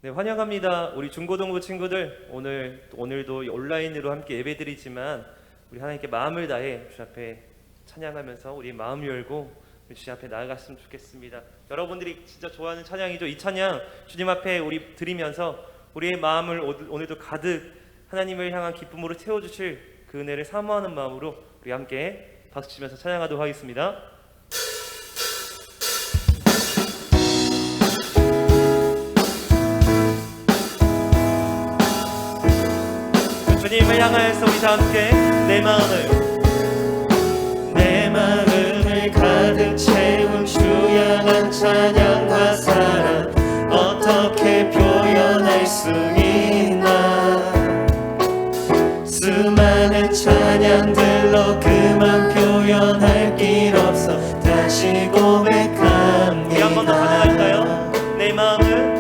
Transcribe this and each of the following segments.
네, 환영합니다. 우리 중고등부 친구들, 오늘도 온라인으로 함께 예배드리지만 우리 하나님께 마음을 다해 주님 앞에 찬양하면서 우리 마음 열고 주님 앞에 나아갔으면 좋겠습니다. 여러분들이 진짜 좋아하는 찬양이죠. 이 찬양 주님 앞에 우리 드리면서 우리의 마음을 오늘도 가득 하나님을 향한 기쁨으로 채워주실 그 은혜를 사모하는 마음으로 우리 함께 박수치면서 찬양하도록 하겠습니다. 주님을 향하여서 우리 다 함께 내 마음을 가득 채운 주 향한 찬양과 사랑 어떻게 표현할 수 있나. 수많은 찬양들로 그만 표현할 길 없어 다시 고백합니다. 한 번 더 찬양할까요? 내 마음을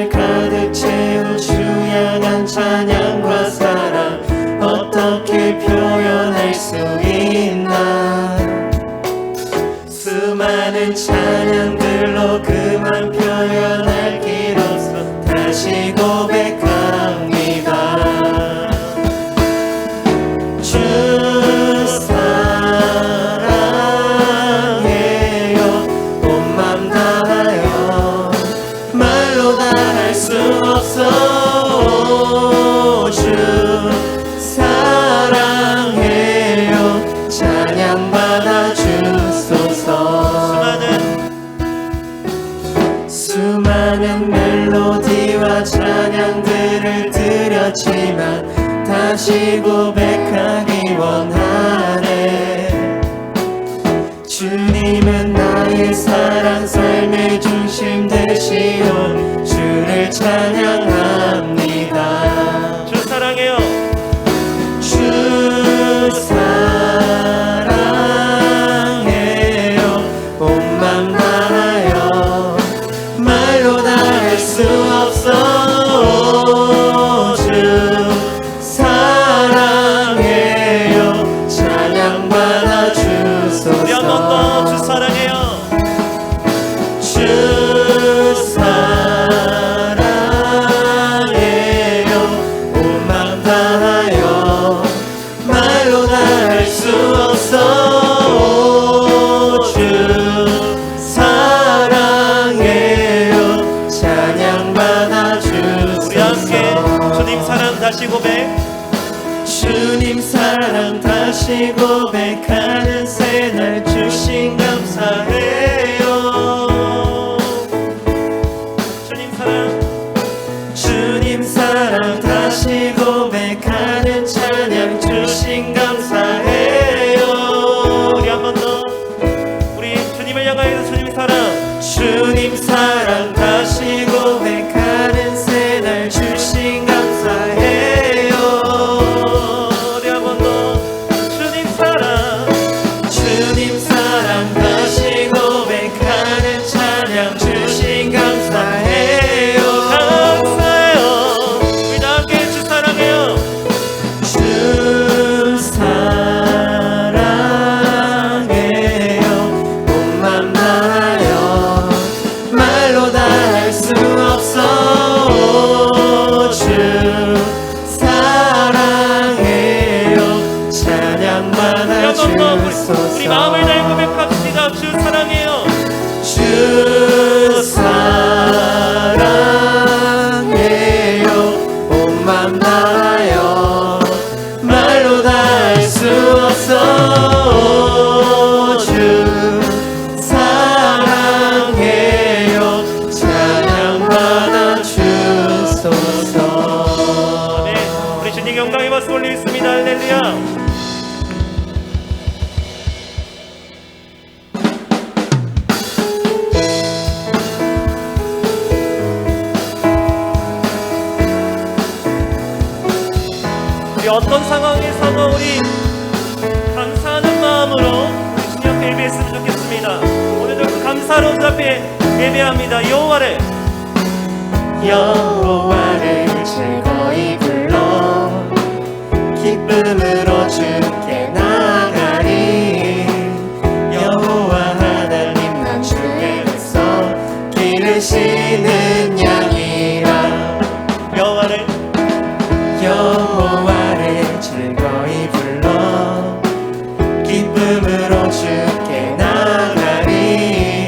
가득 채운 주 향한 찬양과 사랑 어떻게 표현할 수 있나. 수많은 찬양들로 그만 표현할 길 없어 다시 고백합니다. 주 사랑해요 온 맘 다하여 말로 다 할 수 없어. 주 사랑해요 찬양 받아주소서. 수많은 멜로디와 찬양들을 드렸지만 다시 고백하기 원하네. 주님은 나의 사랑 삶의 중심 되시온 주를 찬양합니다. 주 사랑해요. 주 사랑해요 온 맘 다하여 말로 다 할 수 없어. 주 사랑해요 찬양 받아주소서. 우리 한 번 더 주 사랑해요. 주 사랑해요 온 맘 다하여 말로 다 할 수 없어. 주 사랑해요 찬양 받아주소서. 우리 함께 주님 사랑 다시 고백. 주님 사랑 다시 고백하는 새날 주신 감사해요. 주님 사랑 다시 고백하는 찬양 주신 감사해요. 우리 한 번 더 우리 주님을 향하여서 주님 사랑 다시 고백하는 새날 주신 감사해요. 우리 한 번 더 주님 사랑 드리겠습니다. 할렐루야. 우리 어떤 상황에서도 우리 감사하는 마음으로 우리 주님 앞에 예배했으면 좋겠습니다. 오늘도 그 감사로 주 앞에 예배합니다. 여호와를 즐거이 불러 기쁨으로 주께 나가리. 여호와 하나님 난 주의 백성 기르시는 양이라. 여호와를 즐거이 불러 기쁨으로 주께 나가리.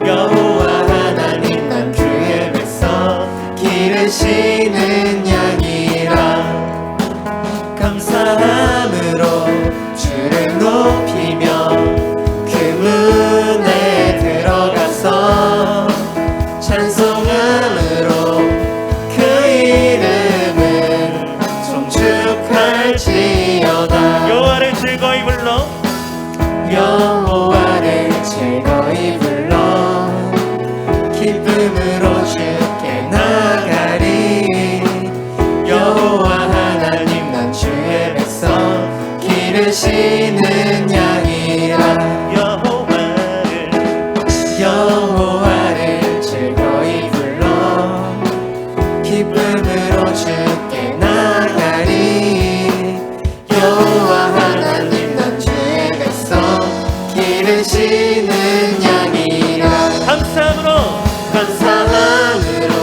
여호와 하나님 난 주의 백성 기르시는 양이라. 감사함으로 주를 높이며 그 문에 들어가서 찬송함으로 그 이름을 송축할지어다. 여호와를 즐거이 불러 여호와를 즐거이 불러 기쁨으로 주께 나가리. 여호와 하나님 난 주의 백성 기르시는 양이라. 여호와를 즐거이 불러 기쁨으로 주께 나가리. 여호와 하나님 난 주의 백성 기르시는 양이라. 감사함으로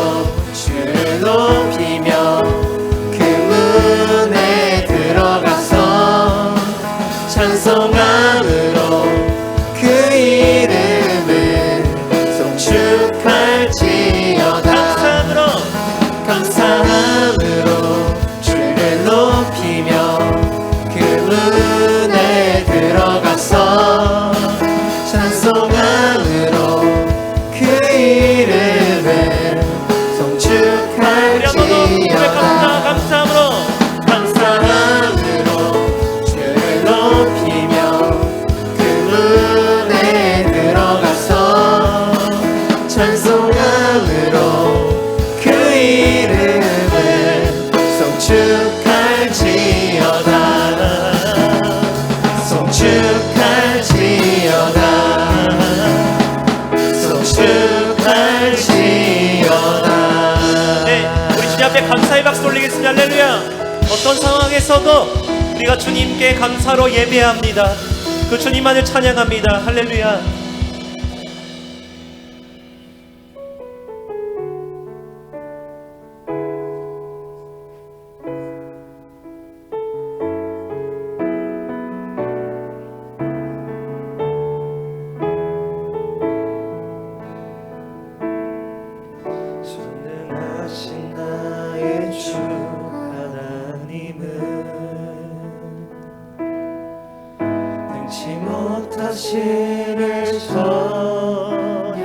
주를 높이며 그 문에 들어가서 찬송함으로 그 이름을 송축할지어다. 감사함으로 주를 높이며 그 문에 들어가서 찬송함으로 그 이름을 송축할지어다. 감사함으로 주를 높이며 그 문에 들어가서 찬송함으로 그 이름을 송축할지어다. 송축할지어다. 네, 우리 주님 앞에 감사의 박수 올리겠습니다. 할렐루야. 어떤 상황에서도 우리가 주님께 감사로 예배합니다. 그 주님만을 찬양합니다. 할렐루야. 전능하신 나의 주 하나님은 능치 못하실 일 전혀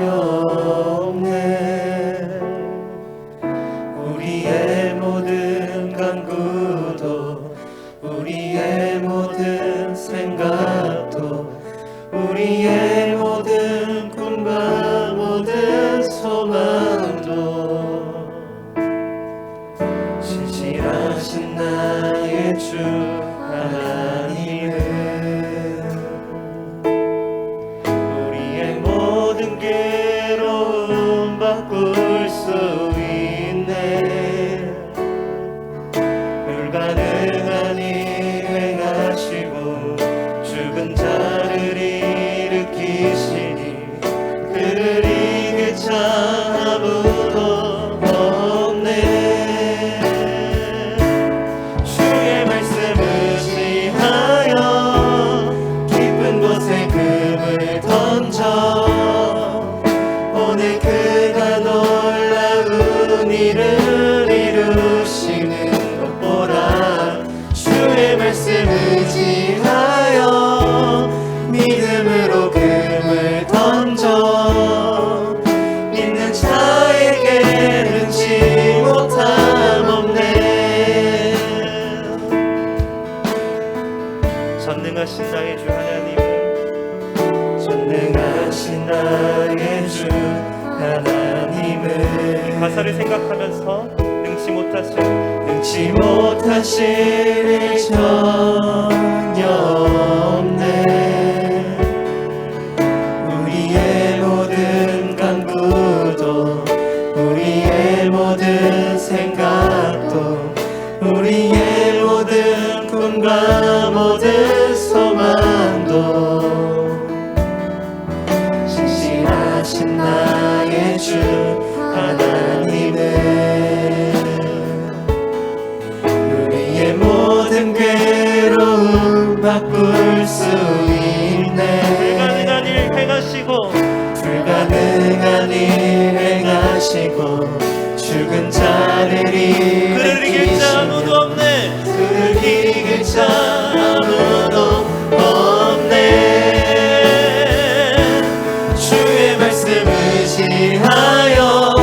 없네. 우리의 모든 간구도 우리의 모든 생각도 우리의 모든 꿈과 모든 소망도 신실하신 나의 주 하나님은 우리의 모든 괴로움 바꿀 수 있네. 불가능한 일 행하시고 죽은 자를 일으키시니 그를 이길 자 아무도 없네. 주의 말씀 의지하 능치 못하실 일 전혀 없네. 우리의 모든 간구도 우리의 모든 생각도 우리의 모든 꿈과 모든 소망도 신실하신 나의 주 하나님은 우리의 모든 괴로움 바꿀 수 있네. 불가능한 일 행하시고 불가능한 일 행하시고 죽은 자를 그를 이길 자 아무도 일으키시며 없네. 그를 이길 자 아무도 없네. 주의 말씀 의지하여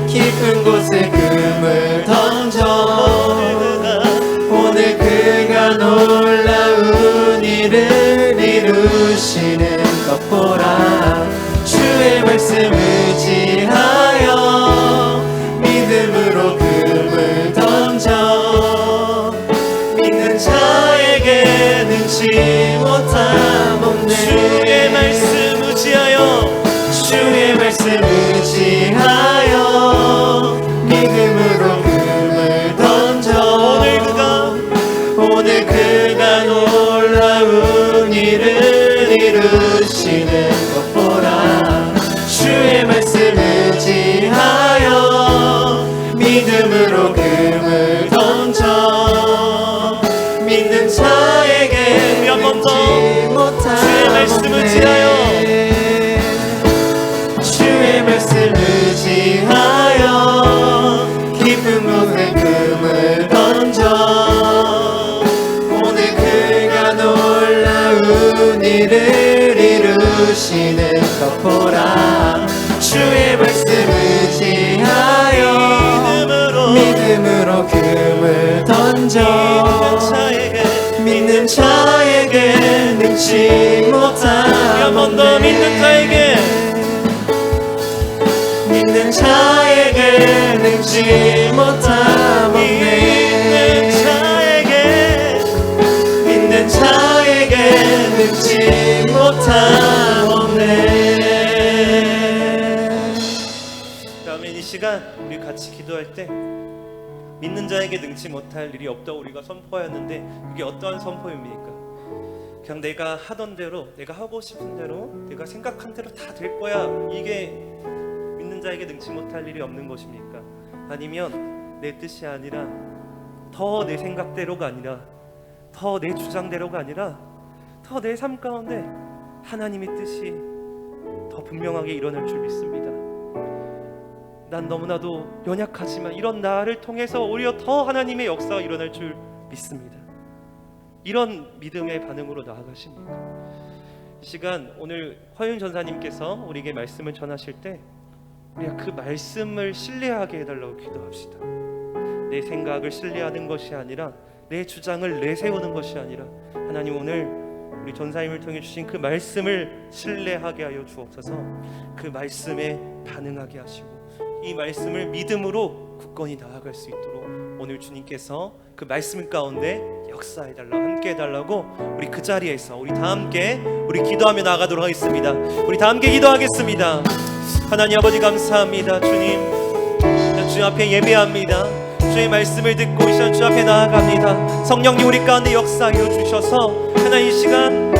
깊은 곳에 금을 던져 오늘 그가 놀라운 일을 이루시는 것 보라. 주의 말씀 의지하여 믿음으로 금을 던져 믿는 자에게 능치 못함 없네. 주의 말씀 의지하여 주의 말씀 의지하여 믿음으로 금을 던져 오늘 그가 놀라운 일을 이루시는 것 보라. 주의 말씀 의지하여 믿음으로 금을 던져 믿는 자에게 한 번 더. 능치 못함 주의 말씀 의지하여 주의 말씀 의지하여 깊은 곳에 금을 던져 오늘 그가 놀라운 일을 이루시는 것 보라. 주의 말씀 의지하여 믿음으로 금을 던져 믿는 자에게 능치 못함 한 번 더 믿는 자에게 믿는 자에게 능치 못함 없네. 믿는 자에게 능치 못함 없네. 다음에 이 시간 우리 같이 기도할 때 믿는 자에게 능치 못할 일이 없다고 우리가 선포하였는데 그게 어떠한 선포입니까? 그냥 내가 하던 대로 내가 하고 싶은 대로 내가 생각한 대로 다 될 거야, 이게 믿는 자에게 능치 못할 일이 없는 것입니까? 아니면 내 뜻이 아니라 더 내 생각대로가 아니라 더 내 주장대로가 아니라 더 내 삶 가운데 하나님의 뜻이 더 분명하게 일어날 줄 믿습니다. 난 너무나도 연약하지만 이런 나를 통해서 오히려 더 하나님의 역사가 일어날 줄 믿습니다. 이런 믿음의 반응으로 나아가십니까? 이 시간 오늘 허윤 전사님께서 우리에게 말씀을 전하실 때 우리가 그 말씀을 신뢰하게 해달라고 기도합시다. 내 생각을 신뢰하는 것이 아니라 내 주장을 내세우는 것이 아니라 하나님 오늘 우리 전사님을 통해 주신 그 말씀을 신뢰하게 하여 주옵소서. 그 말씀에 반응하게 하시고 이 말씀을 믿음으로 굳건히 나아갈 수 있도록 오늘 주님께서 그 말씀 가운데 역사해달라고 함께해달라고 우리 그 자리에서 우리 다 함께 우리 기도하며 나아가도록 하겠습니다. 우리 다 함께 기도하겠습니다. 하나님 아버지 감사합니다. 주님 주 앞에 예배합니다. 주의 말씀을 듣고 이 시간 주 앞에 나아갑니다. 성령님 우리 가운데 역사하여 주셔서 하나님 이 시간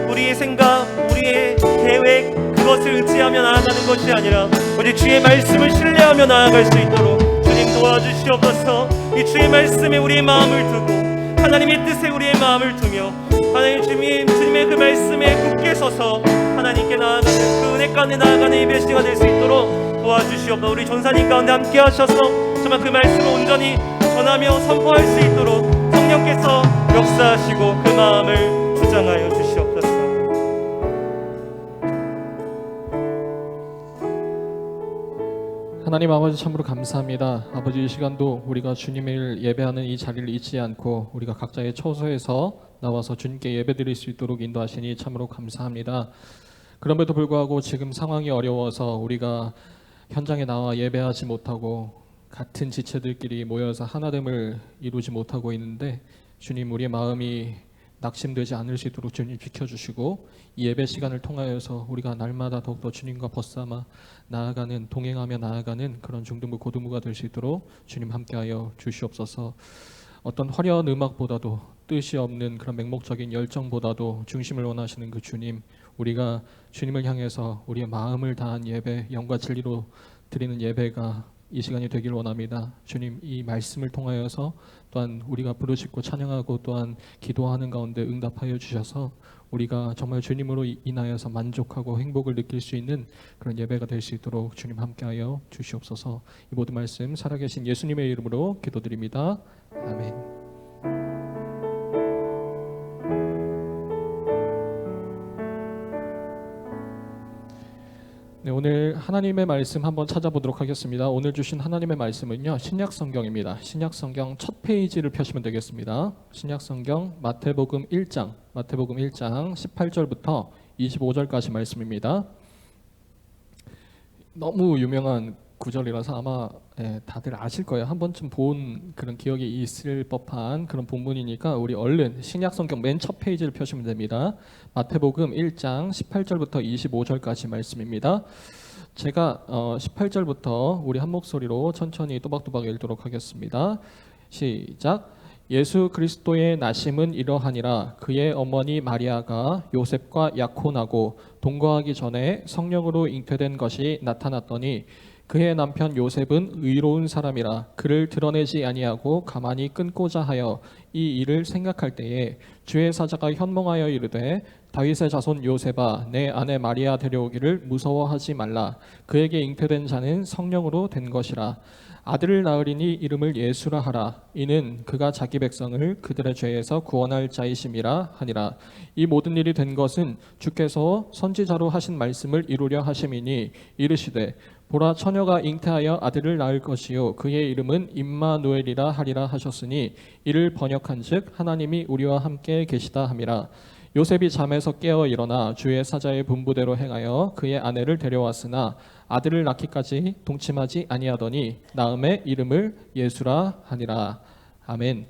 우리의 생각 우리의 계획 그것을 의지하며 나아가는 것이 아니라 우리 주의 말씀을 신뢰하며 나아갈 수 있도록 주님 도와주시옵소서. 이 주의 말씀에 우리의 마음을 두고 하나님의 뜻에 우리의 마음을 두며 하나님 주님의 그 말씀에 굳게 서서 하나님께 나아가는 그 은혜 가운데 나아가는 예배 시간 될 수 있도록 도와주시옵소서. 우리 전사님 가운데 함께 하셔서 정말 그 말씀을 온전히 전하며 선포할 수 있도록 성령께서 역사하시고 그 마음을 주장하여 주시옵소서. 하나님 아버지 참으로 감사합니다. 아버지 이 시간도 우리가 주님을 예배하는 이 자리를 잊지 않고 우리가 각자의 처소에서 나와서 주님께 예배드릴 수 있도록 인도하시니 참으로 감사합니다. 그럼에도 불구하고 지금 상황이 어려워서 우리가 현장에 나와 예배하지 못하고 같은 지체들끼리 모여서 하나됨을 이루지 못하고 있는데 주님 우리의 마음이 낙심되지 않을 수 있도록 주님 지켜주시고 이 예배 시간을 통하여서 우리가 날마다 더욱더 주님과 벗삼아 나아가는 동행하며 나아가는 그런 중등부 고등부가 될 수 있도록 주님 함께하여 주시옵소서. 어떤 화려한 음악보다도 뜻이 없는 그런 맹목적인 열정보다도 중심을 원하시는 그 주님, 우리가 주님을 향해서 우리의 마음을 다한 예배, 영과 진리로 드리는 예배가 이 시간이 되길 원합니다. 주님, 이 말씀을 통하여서 또한 우리가 부르짖고 찬양하고 또한 기도하는 가운데 응답하여 주셔서 우리가 정말 주님으로 인하여서 만족하고 행복을 느낄 수 있는 그런 예배가 될 수 있도록 주님 함께하여 주시옵소서. 이 모든 말씀 살아계신 예수님의 이름으로 기도드립니다. 아멘. 네, 오늘 하나님의 말씀 한번 찾아보도록 하겠습니다. 오늘 주신 하나님의 말씀은요, 신약 성경입니다. 신약 성경 첫 페이지를 펴시면 되겠습니다. 신약 성경 마태복음 1장 18절부터 25절까지 말씀입니다. 너무 유명한 구절이라서 아마 다들 아실 거예요. 한 번쯤 본 그런 기억이 있을 법한 그런 본문이니까 우리 얼른 신약 성경 맨 첫 페이지를 펴시면 됩니다. 마태복음 1장 18절부터 25절까지 말씀입니다. 제가 18절부터 우리 한 목소리로 천천히 또박또박 읽도록 하겠습니다. 시작. 예수 그리스도의 나심은 이러하니라. 그의 어머니 마리아가 요셉과 약혼하고 동거하기 전에 성령으로 잉태된 것이 나타났더니 그의 남편 요셉은 의로운 사람이라 그를 드러내지 아니하고 가만히 끊고자 하여 이 일을 생각할 때에 주의 사자가 현몽하여 이르되 다윗의 자손 요셉아 내 아내 마리아 데려오기를 무서워하지 말라. 그에게 잉태된 자는 성령으로 된 것이라. 아들을 낳으리니 이름을 예수라 하라. 이는 그가 자기 백성을 그들의 죄에서 구원할 자이심이라 하니라. 이 모든 일이 된 것은 주께서 선지자로 하신 말씀을 이루려 하심이니 이르시되 보라 처녀가 잉태하여 아들을 낳을 것이요 그의 이름은 임마누엘이라 하리라 하셨으니 이를 번역한즉 하나님이 우리와 함께 계시다 함이라. 요셉이 잠에서 깨어 일어나 주의 사자의 분부대로 행하여 그의 아내를 데려왔으나 아들을 낳기까지 동침하지 아니하더니 나음에 이름을 예수라 하니라. 아멘.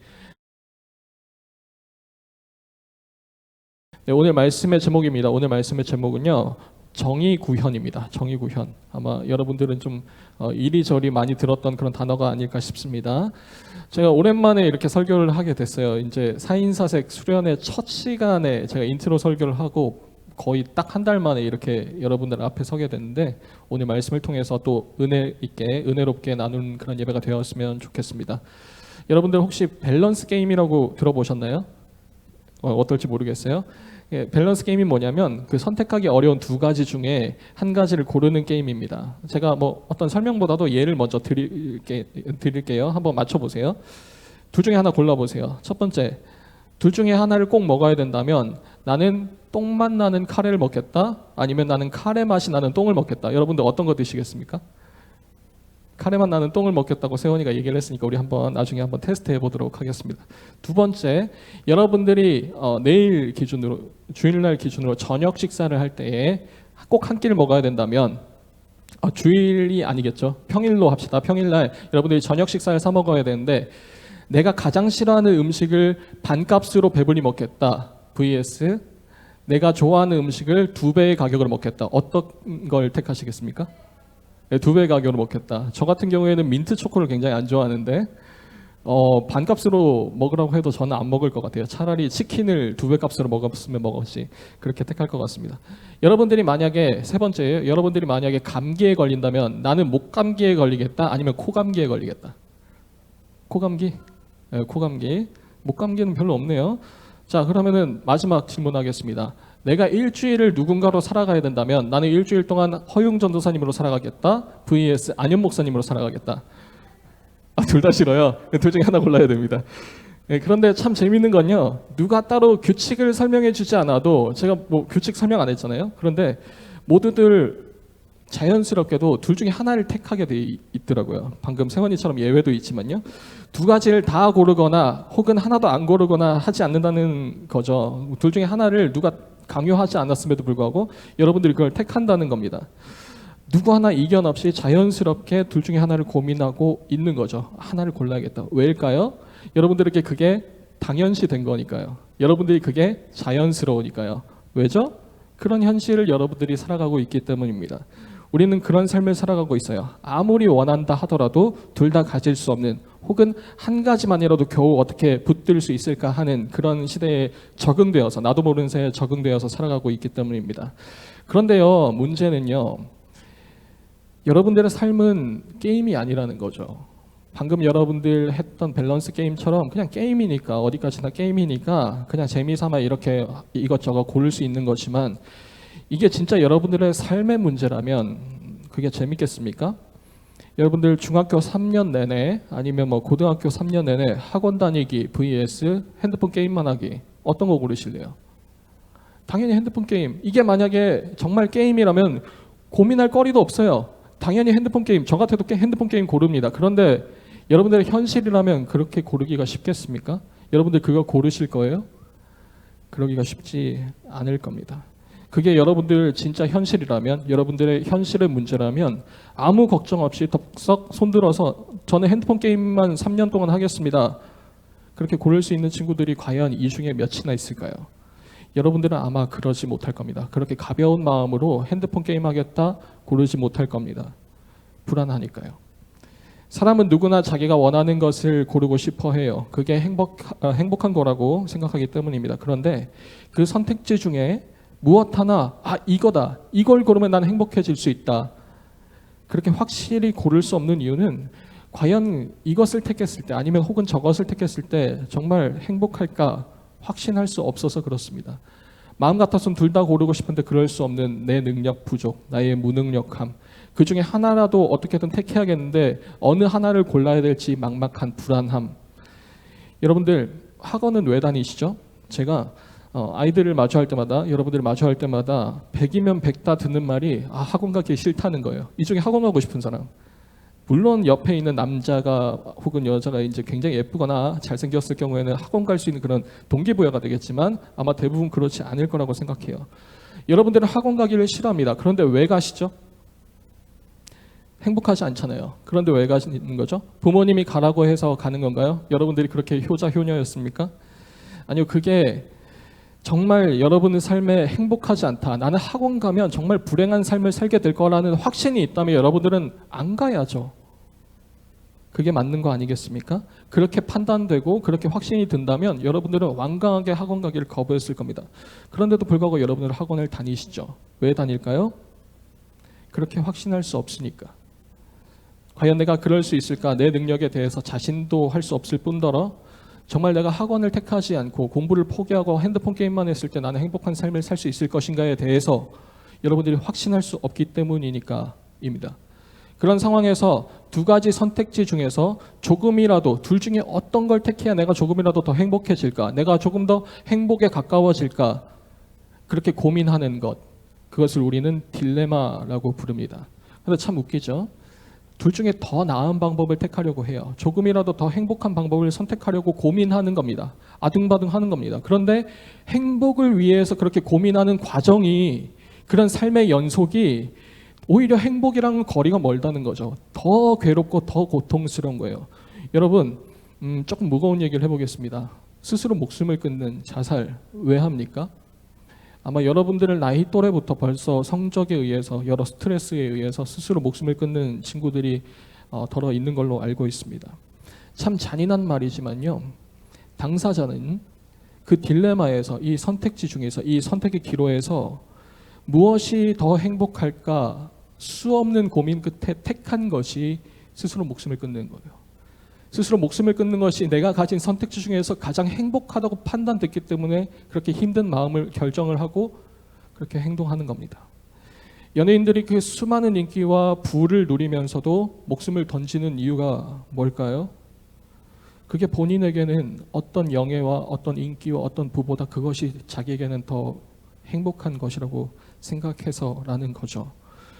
네, 오늘 말씀의 제목입니다. 오늘 말씀의 제목은요, 정의구현입니다. 정의구현. 아마 여러분들은 좀 이리저리 많이 들었던 그런 단어가 아닐까 싶습니다. 제가 오랜만에 이렇게 설교를 하게 됐어요. 이제 4인사색 수련의 첫 시간에 제가 인트로 설교를 하고 거의 딱 한 달 만에 이렇게 여러분들 앞에 서게 됐는데 오늘 말씀을 통해서 또 은혜롭게 나눈 그런 예배가 되었으면 좋겠습니다. 여러분들 혹시 밸런스 게임이라고 들어보셨나요? 어떨지 모르겠어요. 밸런스 게임이 뭐냐면 그 선택하기 어려운 두 가지 중에 한 가지를 고르는 게임입니다. 제가 뭐 어떤 설명보다도 예를 먼저 드릴게요. 한번 맞춰보세요. 둘 중에 하나 골라보세요. 첫 번째, 둘 중에 하나를 꼭 먹어야 된다면 나는 똥맛 나는 카레를 먹겠다, 아니면 나는 카레 맛이 나는 똥을 먹겠다. 여러분들 어떤 거 드시겠습니까? 카레맛 나는 똥을 먹겠다고 세원이가 얘기를 했으니까 우리 한번 나중에 한번 테스트 해보도록 하겠습니다. 두 번째, 여러분들이 내일 기준으로 주일날 기준으로 저녁 식사를 할 때에 꼭 한 끼를 먹어야 된다면 주일이 아니겠죠. 평일로 합시다. 평일날 여러분들이 저녁 식사를 사 먹어야 되는데 내가 가장 싫어하는 음식을 반값으로 배불리 먹겠다 vs 내가 좋아하는 음식을 2배의 가격으로 먹겠다. 어떤 걸 택하시겠습니까? 네, 2배의 가격으로 먹겠다. 저 같은 경우에는 민트 초코를 굉장히 안 좋아하는데 반값으로 먹으라고 해도 저는 안 먹을 것 같아요. 차라리 치킨을 2배 값으로 먹었으면 먹었지. 그렇게 택할 것 같습니다. 여러분들이 만약에 세 번째예요. 여러분들이 만약에 감기에 걸린다면 나는 목감기에 걸리겠다, 아니면 코감기에 걸리겠다. 코감기? 네, 코감기. 목감기는 별로 없네요. 자, 그러면은 마지막 질문하겠습니다. 내가 일주일을 누군가로 살아가야 된다면 나는 일주일 동안 허용 전도사님으로 살아가겠다 vs 안현 목사님으로 살아가겠다. 둘 다 싫어요. 둘 중에 하나 골라야 됩니다. 네, 그런데 참 재밌는 건요, 누가 따로 규칙을 설명해 주지 않아도, 제가 뭐 규칙 설명 안 했잖아요. 그런데 모두들 자연스럽게도 둘 중에 하나를 택하게 돼 있더라고요. 방금 세원이처럼 예외도 있지만요, 두 가지를 다 고르거나 혹은 하나도 안 고르거나 하지 않는다는 거죠. 둘 중에 하나를 누가 강요하지 않았음에도 불구하고 여러분들이 그걸 택한다는 겁니다. 누구 하나 이견 없이 자연스럽게 둘 중에 하나를 고민하고 있는 거죠. 하나를 골라야겠다. 왜일까요? 여러분들에게 그게 당연시 된 거니까요. 여러분들이 그게 자연스러우니까요. 왜죠? 그런 현실을 여러분들이 살아가고 있기 때문입니다. 우리는 그런 삶을 살아가고 있어요. 아무리 원한다 하더라도 둘 다 가질 수 없는, 혹은 한 가지만이라도 겨우 어떻게 붙들 수 있을까 하는 그런 시대에 적응되어서, 나도 모르는 새에 적응되어서 살아가고 있기 때문입니다. 그런데요, 문제는요, 여러분들의 삶은 게임이 아니라는 거죠. 방금 여러분들 했던 밸런스 게임처럼 그냥 게임이니까, 어디까지나 게임이니까 그냥 재미삼아 이렇게 이것저것 고를 수 있는 거지만, 이게 진짜 여러분들의 삶의 문제라면 그게 재밌겠습니까? 여러분들 중학교 3년 내내, 아니면 뭐 고등학교 3년 내내 학원 다니기 vs 핸드폰 게임만 하기, 어떤 거 고르실래요? 당연히 핸드폰 게임. 이게 만약에 정말 게임이라면 고민할 거리도 없어요. 당연히 핸드폰 게임, 저 같아도 핸드폰 게임 고릅니다. 그런데 여러분들의 현실이라면 그렇게 고르기가 쉽겠습니까? 여러분들 그거 고르실 거예요? 그러기가 쉽지 않을 겁니다. 그게 여러분들 진짜 현실이라면, 여러분들의 현실의 문제라면 아무 걱정 없이 덥석 손들어서 저는 핸드폰 게임만 3년 동안 하겠습니다. 그렇게 고를 수 있는 친구들이 과연 이 중에 몇이나 있을까요? 여러분들은 아마 그러지 못할 겁니다. 그렇게 가벼운 마음으로 핸드폰 게임 하겠다 고르지 못할 겁니다. 불안하니까요. 사람은 누구나 자기가 원하는 것을 고르고 싶어 해요. 그게 행복한 거라고 생각하기 때문입니다. 그런데 그 선택지 중에 무엇 하나, 이거다, 이걸 고르면 나는 행복해질 수 있다, 그렇게 확실히 고를 수 없는 이유는 과연 이것을 택했을 때, 아니면 혹은 저것을 택했을 때 정말 행복할까 확신할 수 없어서 그렇습니다. 마음 같아서는 둘 다 고르고 싶은데 그럴 수 없는 내 능력 부족, 나의 무능력함, 그 중에 하나라도 어떻게든 택해야겠는데 어느 하나를 골라야 될지 막막한 불안함. 여러분들 학원은 왜 다니시죠? 제가 아이들을 마주할 때마다, 여러분들을 마주할 때마다 100이면 100 다 듣는 말이 학원 가기 싫다는 거예요. 이 중에 학원 가고 싶은 사람, 물론 옆에 있는 남자가 혹은 여자가 이제 굉장히 예쁘거나 잘생겼을 경우에는 학원 갈 수 있는 그런 동기부여가 되겠지만 아마 대부분 그렇지 않을 거라고 생각해요. 여러분들은 학원 가기를 싫어합니다. 그런데 왜 가시죠? 행복하지 않잖아요. 그런데 왜 가시는 거죠? 부모님이 가라고 해서 가는 건가요? 여러분들이 그렇게 효자 효녀였습니까? 아니요, 그게 정말 여러분의 삶에 행복하지 않다, 나는 학원 가면 정말 불행한 삶을 살게 될 거라는 확신이 있다면 여러분들은 안 가야죠. 그게 맞는 거 아니겠습니까? 그렇게 판단되고 그렇게 확신이 든다면 여러분들은 완강하게 학원 가기를 거부했을 겁니다. 그런데도 불구하고 여러분들은 학원을 다니시죠. 왜 다닐까요? 그렇게 확신할 수 없으니까. 과연 내가 그럴 수 있을까? 내 능력에 대해서 자신도 할 수 없을 뿐더러 정말 내가 학원을 택하지 않고 공부를 포기하고 핸드폰 게임만 했을 때 나는 행복한 삶을 살 수 있을 것인가에 대해서 여러분들이 확신할 수 없기 때문이니까입니다. 그런 상황에서 두 가지 선택지 중에서 조금이라도, 둘 중에 어떤 걸 택해야 내가 조금이라도 더 행복해질까, 내가 조금 더 행복에 가까워질까, 그렇게 고민하는 것, 그것을 우리는 딜레마라고 부릅니다. 그런데 참 웃기죠? 둘 중에 더 나은 방법을 택하려고 해요. 조금이라도 더 행복한 방법을 선택하려고 고민하는 겁니다. 아둥바둥 하는 겁니다. 그런데 행복을 위해서 그렇게 고민하는 과정이, 그런 삶의 연속이 오히려 행복이랑은 거리가 멀다는 거죠. 더 괴롭고 더 고통스러운 거예요. 여러분, 조금 무거운 얘기를 해보겠습니다. 스스로 목숨을 끊는 자살 왜 합니까? 아마 여러분들은 나이 또래부터 벌써 성적에 의해서, 여러 스트레스에 의해서 스스로 목숨을 끊는 친구들이 덜어 있는 걸로 알고 있습니다. 참 잔인한 말이지만요, 당사자는 그 딜레마에서, 이 선택지 중에서, 이 선택의 기로에서 무엇이 더 행복할까 수없는 고민 끝에 택한 것이 스스로 목숨을 끊는 거예요. 스스로 목숨을 끊는 것이 내가 가진 선택지 중에서 가장 행복하다고 판단됐기 때문에 그렇게 힘든 마음을 결정을 하고 그렇게 행동하는 겁니다. 연예인들이 그 수많은 인기와 부를 누리면서도 목숨을 던지는 이유가 뭘까요? 그게 본인에게는 어떤 영예와 어떤 인기와 어떤 부보다 그것이 자기에게는 더 행복한 것이라고 생각해서라는 거죠.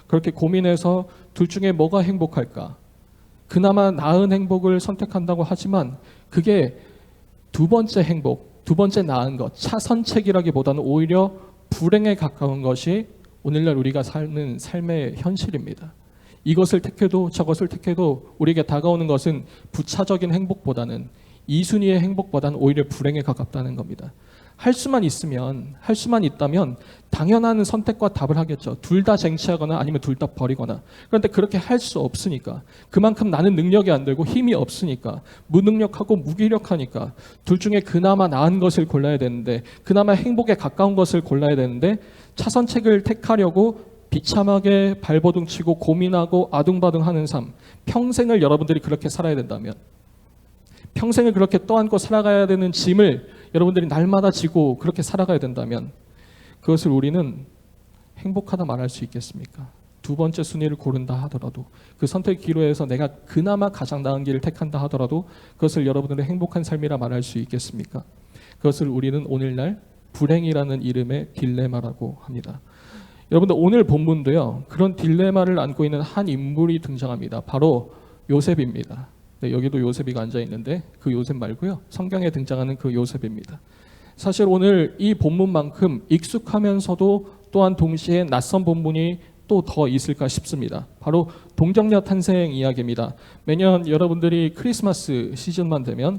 그렇게 고민해서 둘 중에 뭐가 행복할까? 그나마 나은 행복을 선택한다고 하지만 그게 두 번째 행복, 두 번째 나은 것, 차선책이라기보다는 오히려 불행에 가까운 것이 오늘날 우리가 사는 삶의 현실입니다. 이것을 택해도 저것을 택해도 우리에게 다가오는 것은 부차적인 행복보다는 이순위의 행복보다는 오히려 불행에 가깝다는 겁니다. 할 수만 있다면 당연한 선택과 답을 하겠죠. 둘 다 쟁취하거나 아니면 둘 다 버리거나. 그런데 그렇게 할 수 없으니까, 그만큼 나는 능력이 안 되고 힘이 없으니까, 무능력하고 무기력하니까 둘 중에 그나마 나은 것을 골라야 되는데, 그나마 행복에 가까운 것을 골라야 되는데 차선책을 택하려고 비참하게 발버둥치고 고민하고 아둥바둥하는 삶, 평생을 여러분들이 그렇게 살아야 된다면, 평생을 그렇게 떠안고 살아가야 되는 짐을 여러분들이 날마다 지고 그렇게 살아가야 된다면 그것을 우리는 행복하다 말할 수 있겠습니까? 두 번째 순위를 고른다 하더라도, 그 선택 기로에서 내가 그나마 가장 나은 길을 택한다 하더라도 그것을 여러분들의 행복한 삶이라 말할 수 있겠습니까? 그것을 우리는 오늘날 불행이라는 이름의 딜레마라고 합니다. 여러분들 오늘 본문도요, 그런 딜레마를 안고 있는 한 인물이 등장합니다. 바로 요셉입니다. 네, 여기도 요셉이가 앉아 있는데 그 요셉 말고요, 성경에 등장하는 그 요셉입니다. 사실 오늘 이 본문만큼 익숙하면서도 또한 동시에 낯선 본문이 또 더 있을까 싶습니다. 바로 동정녀 탄생 이야기입니다. 매년 여러분들이 크리스마스 시즌만 되면,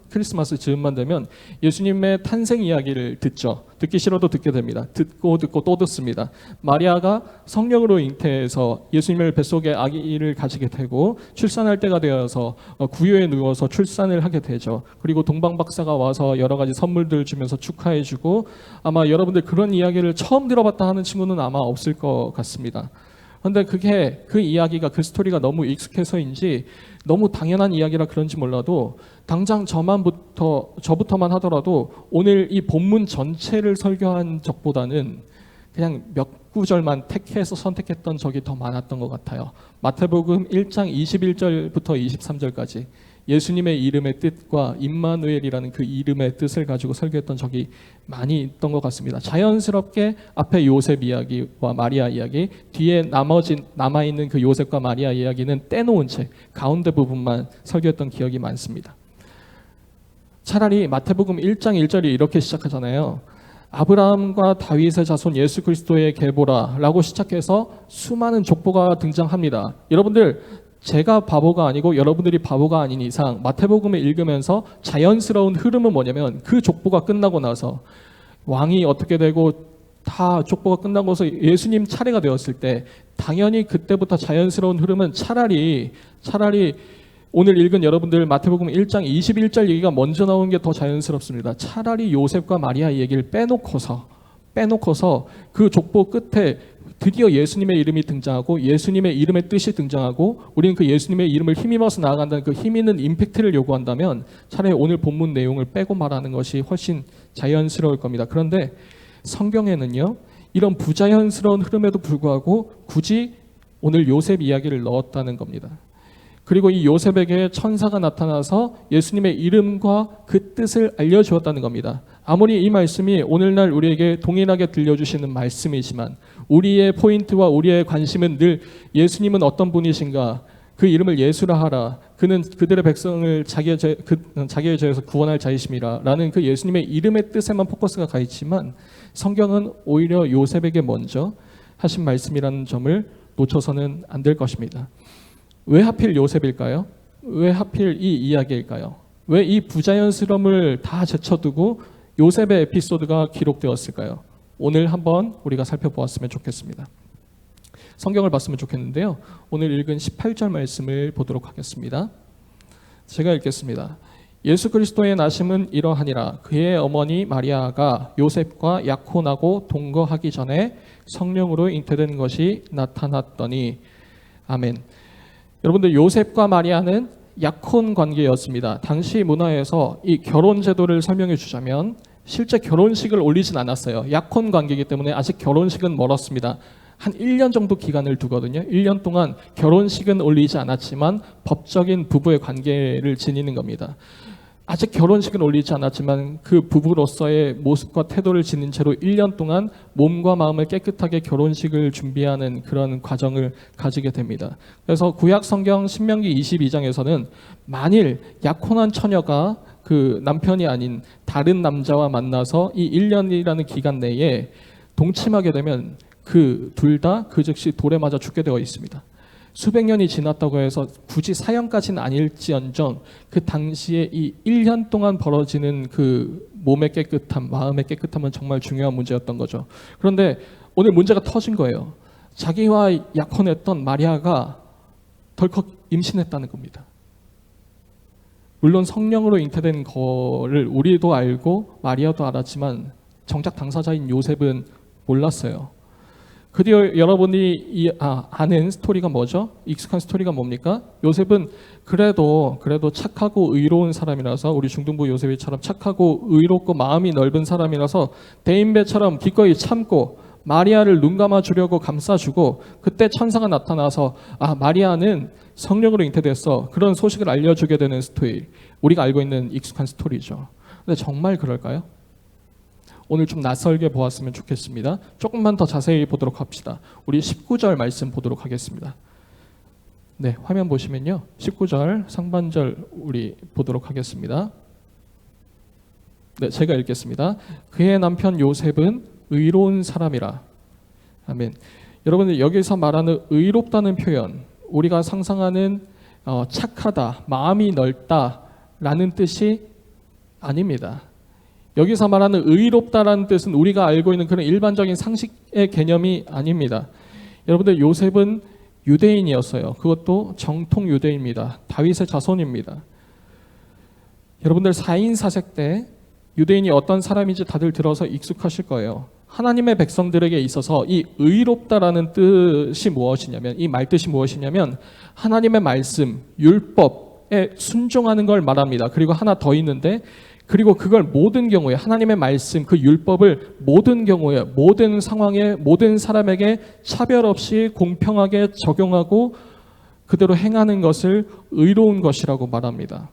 크리스마스 즈음만 되면 예수님의 탄생 이야기를 듣죠. 듣기 싫어도 듣게 됩니다. 듣고 또 듣습니다. 마리아가 성령으로 잉태해서 예수님을 뱃속에 아기를 가지게 되고 출산할 때가 되어서 구유에 누워서 출산을 하게 되죠. 그리고 동방박사가 와서 여러 가지 선물들 주면서 축하해주고, 아마 여러분들 그런 이야기를 처음 들어봤다 하는 친구는 아마 없을 것 같습니다. 그런데 그 이야기가, 그 스토리가 너무 익숙해서인지 너무 당연한 이야기라 그런지 몰라도 당장 저부터만 하더라도 오늘 이 본문 전체를 설교한 적보다는 그냥 몇 구절만 택해서 선택했던 적이 더 많았던 것 같아요. 마태복음 1장 21절부터 23절까지 예수님의 이름의 뜻과 임마누엘이라는 그 이름의 뜻을 가지고 설교했던 적이 많이 있던 것 같습니다. 자연스럽게 앞에 요셉 이야기와 마리아 이야기, 뒤에 남아있는 그 요셉과 마리아 이야기는 떼놓은 채 가운데 부분만 설교했던 기억이 많습니다. 차라리 마태복음 1장 1절이 이렇게 시작하잖아요. 아브라함과 다윗의 자손 예수 그리스도의 계보라 라고 시작해서 수많은 족보가 등장합니다. 여러분들, 제가 바보가 아니고 여러분들이 바보가 아닌 이상 마태복음을 읽으면서 자연스러운 흐름은 뭐냐면, 그 족보가 끝나고 나서 왕이 어떻게 되고 다 족보가 끝나고서 예수님 차례가 되었을 때 당연히 그때부터 자연스러운 흐름은 차라리 오늘 읽은 여러분들 마태복음 1장 21절 얘기가 먼저 나오는 게 더 자연스럽습니다. 차라리 요셉과 마리아 얘기를 빼놓고서 그 족보 끝에 드디어 예수님의 이름이 등장하고 예수님의 이름의 뜻이 등장하고 우리는 그 예수님의 이름을 힘입어서 나아간다는 그 힘 있는 임팩트를 요구한다면 차라리 오늘 본문 내용을 빼고 말하는 것이 훨씬 자연스러울 겁니다. 그런데 성경에는요, 이런 부자연스러운 흐름에도 불구하고 굳이 오늘 요셉 이야기를 넣었다는 겁니다. 그리고 이 요셉에게 천사가 나타나서 예수님의 이름과 그 뜻을 알려주었다는 겁니다. 아무리 이 말씀이 오늘날 우리에게 동일하게 들려주시는 말씀이지만 우리의 포인트와 우리의 관심은 늘 예수님은 어떤 분이신가, 그 이름을 예수라 하라, 그는 그들의 백성을 자기의 죄에서 구원할 자이심이라 라는 그 예수님의 이름의 뜻에만 포커스가 가 있지만 성경은 오히려 요셉에게 먼저 하신 말씀이라는 점을 놓쳐서는 안 될 것입니다. 왜 하필 요셉일까요? 왜 하필 이 이야기일까요? 왜 이 부자연스러움을 다 제쳐두고 요셉의 에피소드가 기록되었을까요? 오늘 한번 우리가 살펴보았으면 좋겠습니다. 성경을 봤으면 좋겠는데요. 오늘 읽은 18절 말씀을 보도록 하겠습니다. 제가 읽겠습니다. 예수 그리스도의 나심은 이러하니라. 그의 어머니 마리아가 요셉과 약혼하고 동거하기 전에 성령으로 잉태된 것이 나타났더니. 아멘. 여러분들, 요셉과 마리아는 약혼 관계였습니다. 당시 문화에서 이 결혼 제도를 설명해 주자면 실제 결혼식을 올리진 않았어요. 약혼 관계이기 때문에 아직 결혼식은 멀었습니다. 한 1년 정도 기간을 두거든요. 1년 동안 결혼식은 올리지 않았지만 법적인 부부의 관계를 지니는 겁니다. 아직 결혼식은 올리지 않았지만 그 부부로서의 모습과 태도를 지닌 채로 1년 동안 몸과 마음을 깨끗하게 결혼식을 준비하는 그런 과정을 가지게 됩니다. 그래서 구약 성경 신명기 22장에서는 만일 약혼한 처녀가 그 남편이 아닌 다른 남자와 만나서 이 1년이라는 기간 내에 동침하게 되면 그 둘 다 그 즉시 돌에 맞아 죽게 되어 있습니다. 수백 년이 지났다고 해서 굳이 사형까지는 아닐지언정 그 당시에 이 1년 동안 벌어지는 그 몸의 깨끗함, 마음의 깨끗함은 정말 중요한 문제였던 거죠. 그런데 오늘 문제가 터진 거예요. 자기와 약혼했던 마리아가 덜컥 임신했다는 겁니다. 물론 성령으로 잉태된 거를 우리도 알고 마리아도 알았지만 정작 당사자인 요셉은 몰랐어요. 그 뒤에 여러분이 아는 스토리가 뭐죠? 익숙한 스토리가 뭡니까? 요셉은 그래도 착하고 의로운 사람이라서, 우리 중등부 요셉이처럼 착하고 의롭고 마음이 넓은 사람이라서 대인배처럼 기꺼이 참고 마리아를 눈 감아주려고 감싸주고, 그때 천사가 나타나서 마리아는 성령으로 잉태됐어, 그런 소식을 알려주게 되는 스토리, 우리가 알고 있는 익숙한 스토리죠. 근데 정말 그럴까요? 오늘 좀 낯설게 보았으면 좋겠습니다. 조금만 더 자세히 보도록 합시다. 우리 19절 말씀 보도록 하겠습니다. 네, 화면 보시면요, 19절 상반절 우리 보도록 하겠습니다. 네, 제가 읽겠습니다. 그의 남편 요셉은 의로운 사람이라. 아멘. 여러분들, 여기서 말하는 의롭다는 표현, 우리가 상상하는 착하다, 마음이 넓다라는 뜻이 아닙니다. 여기서 말하는 의롭다라는 뜻은 우리가 알고 있는 그런 일반적인 상식의 개념이 아닙니다. 여러분들, 요셉은 유대인이었어요. 그것도 정통 유대인입니다. 다윗의 자손입니다. 여러분들, 4인 4색 때 유대인이 어떤 사람인지 다들 들어서 익숙하실 거예요. 하나님의 백성들에게 있어서 이 의롭다라는 뜻이 무엇이냐면, 이 말뜻이 무엇이냐면 하나님의 말씀, 율법에 순종하는 걸 말합니다. 그리고 하나 더 있는데, 그리고 그걸 모든 경우에, 하나님의 말씀, 그 율법을 모든 경우에, 모든 상황에, 모든 사람에게 차별 없이 공평하게 적용하고 그대로 행하는 것을 의로운 것이라고 말합니다.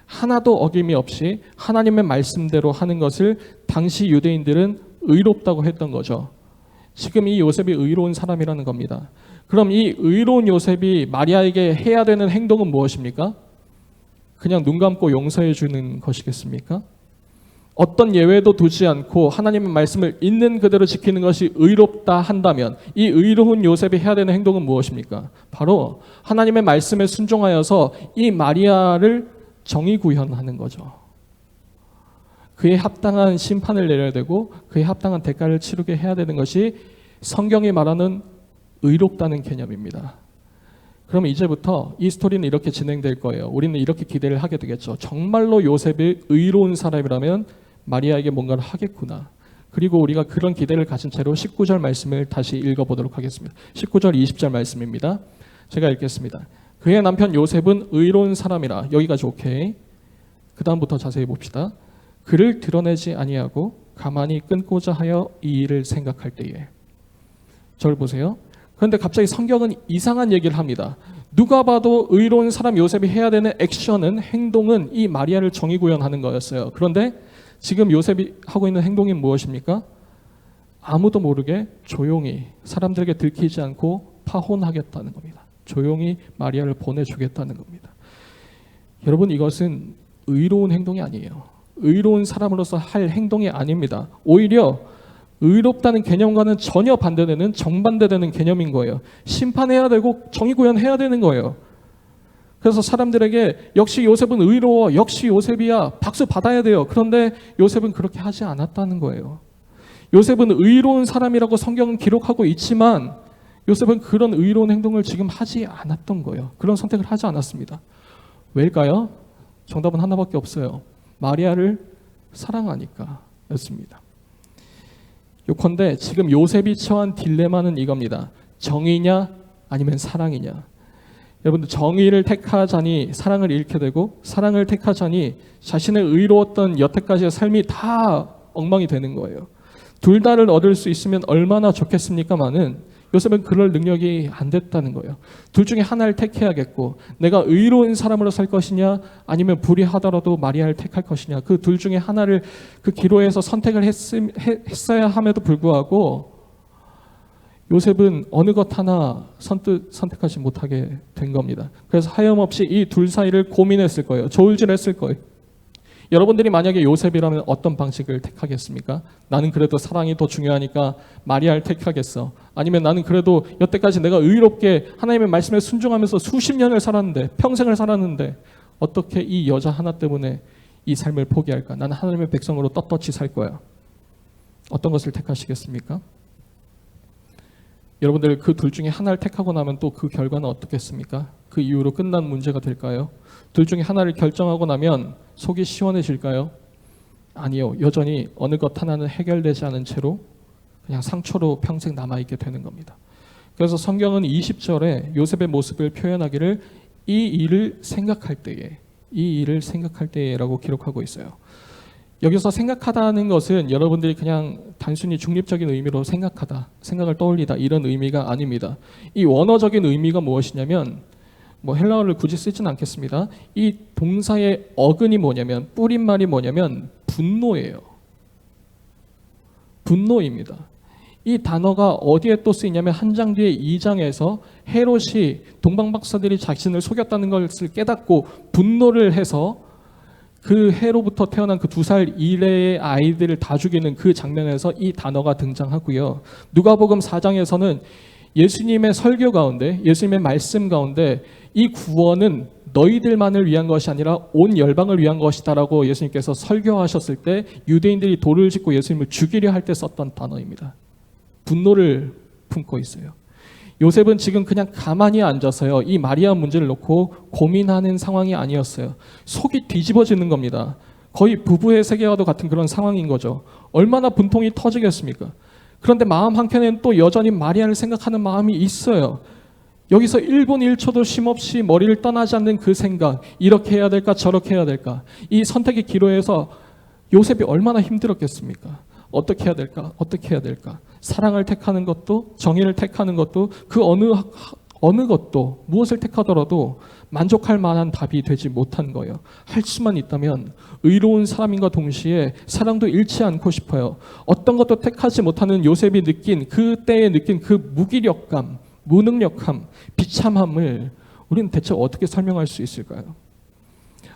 하나도 어김이 없이 하나님의 말씀대로 하는 것을 당시 유대인들은 의롭다고 했던 거죠. 지금 이 요셉이 의로운 사람이라는 겁니다. 그럼 이 의로운 요셉이 마리아에게 해야 되는 행동은 무엇입니까? 그냥 눈 감고 용서해 주는 것이겠습니까? 어떤 예외도 두지 않고 하나님의 말씀을 있는 그대로 지키는 것이 의롭다 한다면, 이 의로운 요셉이 해야 되는 행동은 무엇입니까? 바로 하나님의 말씀에 순종하여서 이 마리아를 정의 구현하는 거죠. 그에 합당한 심판을 내려야 되고 그에 합당한 대가를 치르게 해야 되는 것이 성경이 말하는 의롭다는 개념입니다. 그럼 이제부터 이 스토리는 이렇게 진행될 거예요. 우리는 이렇게 기대를 하게 되겠죠. 정말로 요셉이 의로운 사람이라면 마리아에게 뭔가를 하겠구나. 그리고 우리가 그런 기대를 가진 채로 19절 말씀을 다시 읽어보도록 하겠습니다. 19절 20절 말씀입니다. 제가 읽겠습니다. 그의 남편 요셉은 의로운 사람이라. 여기까지 오케이. 그 다음부터 자세히 봅시다. 그를 드러내지 아니하고 가만히 끊고자 하여 이 일을 생각할 때에. 저를 보세요. 그런데 갑자기 성경은 이상한 얘기를 합니다. 누가 봐도 의로운 사람 요셉이 해야 되는 액션은, 행동은 이 마리아를 정의 구현하는 거였어요. 그런데 지금 요셉이 하고 있는 행동이 무엇입니까? 아무도 모르게 조용히, 사람들에게 들키지 않고 파혼하겠다는 겁니다. 조용히 마리아를 보내주겠다는 겁니다. 여러분, 이것은 의로운 행동이 아니에요. 의로운 사람으로서 할 행동이 아닙니다. 오히려 의롭다는 개념과는 전혀 반대되는, 정반대되는 개념인 거예요. 심판해야 되고 정의 구현해야 되는 거예요. 그래서 사람들에게 역시 요셉은 의로워, 역시 요셉이야, 박수 받아야 돼요. 그런데 요셉은 그렇게 하지 않았다는 거예요. 요셉은 의로운 사람이라고 성경은 기록하고 있지만 요셉은 그런 의로운 행동을 지금 하지 않았던 거예요. 그런 선택을 하지 않았습니다. 왜일까요? 정답은 하나밖에 없어요. 마리아를 사랑하니까 였습니다. 요컨대 지금 요셉이 처한 딜레마는 이겁니다. 정의냐 아니면 사랑이냐. 여러분들, 정의를 택하자니 사랑을 잃게 되고, 사랑을 택하자니 자신의 의로웠던 여태까지의 삶이 다 엉망이 되는 거예요. 둘 다를 얻을 수 있으면 얼마나 좋겠습니까마는 요셉은 그럴 능력이 안 됐다는 거예요. 둘 중에 하나를 택해야겠고, 내가 의로운 사람으로 살 것이냐 아니면 불의하더라도 마리아를 택할 것이냐, 그 둘 중에 하나를 그 기로에서 선택을 했어야 함에도 불구하고 요셉은 어느 것 하나 선택하지 못하게 된 겁니다. 그래서 하염없이 이 둘 사이를 고민했을 거예요. 저울질했을 거예요. 여러분들이 만약에 요셉이라면 어떤 방식을 택하겠습니까? 나는 그래도 사랑이 더 중요하니까 마리아를 택하겠어. 아니면 나는 그래도 여태까지 내가 의롭게 하나님의 말씀에 순종하면서 수십 년을 살았는데, 평생을 살았는데 어떻게 이 여자 하나 때문에 이 삶을 포기할까? 나는 하나님의 백성으로 떳떳이 살 거야. 어떤 것을 택하시겠습니까? 여러분들 그 둘 중에 하나를 택하고 나면 또 그 결과는 어떻겠습니까? 그 이후로 끝난 문제가 될까요? 둘 중에 하나를 결정하고 나면 속이 시원해질까요? 아니요. 여전히 어느 것 하나는 해결되지 않은 채로 그냥 상처로 평생 남아있게 되는 겁니다. 그래서 성경은 20절에 요셉의 모습을 표현하기를 이 일을 생각할 때에라고 기록하고 있어요. 여기서 생각하다는 것은 여러분들이 그냥 단순히 중립적인 의미로 생각을 떠올리다 이런 의미가 아닙니다. 이 원어적인 의미가 무엇이냐면 헬라어를 굳이 쓰진 않겠습니다. 이 동사의 어근이 뭐냐면 뿌린말이 뭐냐면 분노예요. 분노입니다. 이 단어가 어디에 또 쓰이냐면 한 장 뒤에 2장에서 헤롯이 동방박사들이 자신을 속였다는 것을 깨닫고 분노를 해서 그 해로부터 태어난 그 2살 이래의 아이들을 다 죽이는 그 장면에서 이 단어가 등장하고요. 누가복음 4장에서는 예수님의 설교 가운데, 예수님의 말씀 가운데 이 구원은 너희들만을 위한 것이 아니라 온 열방을 위한 것이다라고 예수님께서 설교하셨을 때 유대인들이 돌을 짚고 예수님을 죽이려 할 때 썼던 단어입니다. 분노를 품고 있어요. 요셉은 지금 그냥 가만히 앉아서요, 이 마리아 문제를 놓고 고민하는 상황이 아니었어요. 속이 뒤집어지는 겁니다. 거의 부부의 세계와도 같은 그런 상황인 거죠. 얼마나 분통이 터지겠습니까? 그런데 마음 한켠에는 또 여전히 마리아를 생각하는 마음이 있어요. 여기서 1분 1초도 쉼없이 머리를 떠나지 않는 그 생각, 이렇게 해야 될까 저렇게 해야 될까, 이 선택의 기로에서 요셉이 얼마나 힘들었겠습니까? 어떻게 해야 될까? 어떻게 해야 될까? 사랑을 택하는 것도, 정의를 택하는 것도, 그 어느 것도, 무엇을 택하더라도 만족할 만한 답이 되지 못한 거예요. 할 수만 있다면 의로운 사람인과 동시에 사랑도 잃지 않고 싶어요. 어떤 것도 택하지 못하는 요셉이 느낀, 그때에 느낀 그 무기력감, 무능력함, 비참함을 우리는 대체 어떻게 설명할 수 있을까요?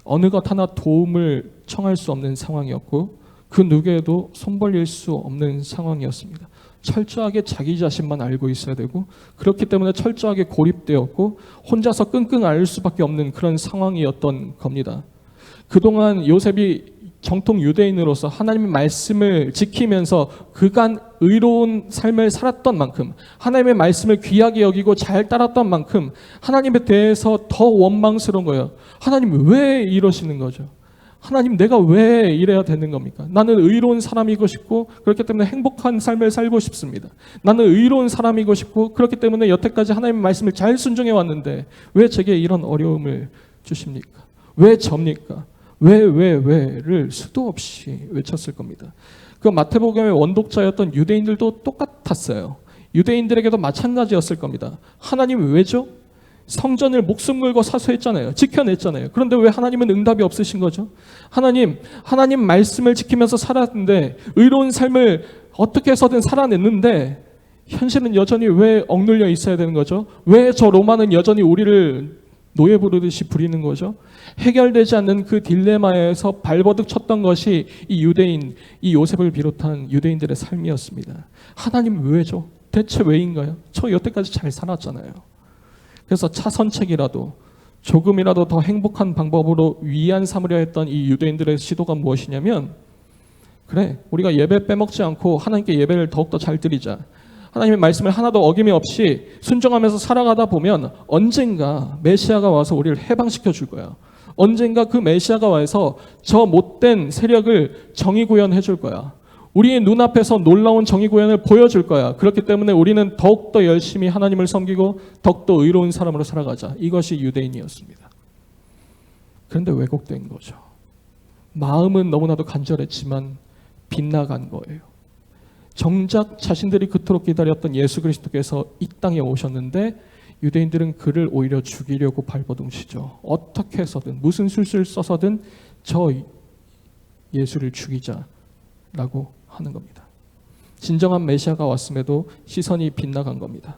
어느 것 하나 도움을 청할 수 없는 상황이었고, 그 누구에도 손 벌릴 수 없는 상황이었습니다. 철저하게 자기 자신만 알고 있어야 되고, 그렇기 때문에 철저하게 고립되었고 혼자서 끙끙 앓을 수밖에 없는 그런 상황이었던 겁니다. 그동안 요셉이 정통 유대인으로서 하나님의 말씀을 지키면서 그간 의로운 삶을 살았던 만큼, 하나님의 말씀을 귀하게 여기고 잘 따랐던 만큼 하나님에 대해서 더 원망스러운 거예요. 하나님 왜 이러시는 거죠? 하나님 내가 왜 이래야 되는 겁니까? 나는 의로운 사람이고 싶고 그렇기 때문에 행복한 삶을 살고 싶습니다. 나는 의로운 사람이고 싶고 그렇기 때문에 여태까지 하나님의 말씀을 잘 순종해 왔는데 왜 제게 이런 어려움을 주십니까? 왜 접니까? 왜를 수도 없이 외쳤을 겁니다. 그 마태복음의 원독자였던 유대인들도 똑같았어요. 유대인들에게도 마찬가지였을 겁니다. 하나님 왜죠? 성전을 목숨 걸고 사수했잖아요. 지켜냈잖아요. 그런데 왜 하나님은 응답이 없으신 거죠? 하나님 말씀을 지키면서 살았는데, 의로운 삶을 어떻게 해서든 살아냈는데 현실은 여전히 왜 억눌려 있어야 되는 거죠? 왜 저 로마는 여전히 우리를 노예 부르듯이 부리는 거죠? 해결되지 않는 그 딜레마에서 발버둥 쳤던 것이 이 요셉을 비롯한 유대인들의 삶이었습니다. 하나님 왜죠? 대체 왜인가요? 저 여태까지 잘 살았잖아요. 그래서 차선책이라도 조금이라도 더 행복한 방법으로 위안 삼으려 했던 이 유대인들의 시도가 무엇이냐면, 그래 우리가 예배 빼먹지 않고 하나님께 예배를 더욱더 잘 드리자, 하나님의 말씀을 하나도 어김이 없이 순종하면서 살아가다 보면 언젠가 메시아가 와서 우리를 해방시켜 줄 거야. 언젠가 그 메시아가 와서 저 못된 세력을 정의 구현해 줄 거야. 우리의 눈앞에서 놀라운 정의 구현을 보여줄 거야. 그렇기 때문에 우리는 더욱더 열심히 하나님을 섬기고 더욱더 의로운 사람으로 살아가자. 이것이 유대인이었습니다. 그런데 왜곡된 거죠. 마음은 너무나도 간절했지만 빗나간 거예요. 정작 자신들이 그토록 기다렸던 예수 그리스도께서 이 땅에 오셨는데 유대인들은 그를 오히려 죽이려고 발버둥치죠. 어떻게 해서든 무슨 술수를 써서든 저 예수를 죽이자라고 하는 겁니다. 진정한 메시아가 왔음에도 시선이 빗나간 겁니다.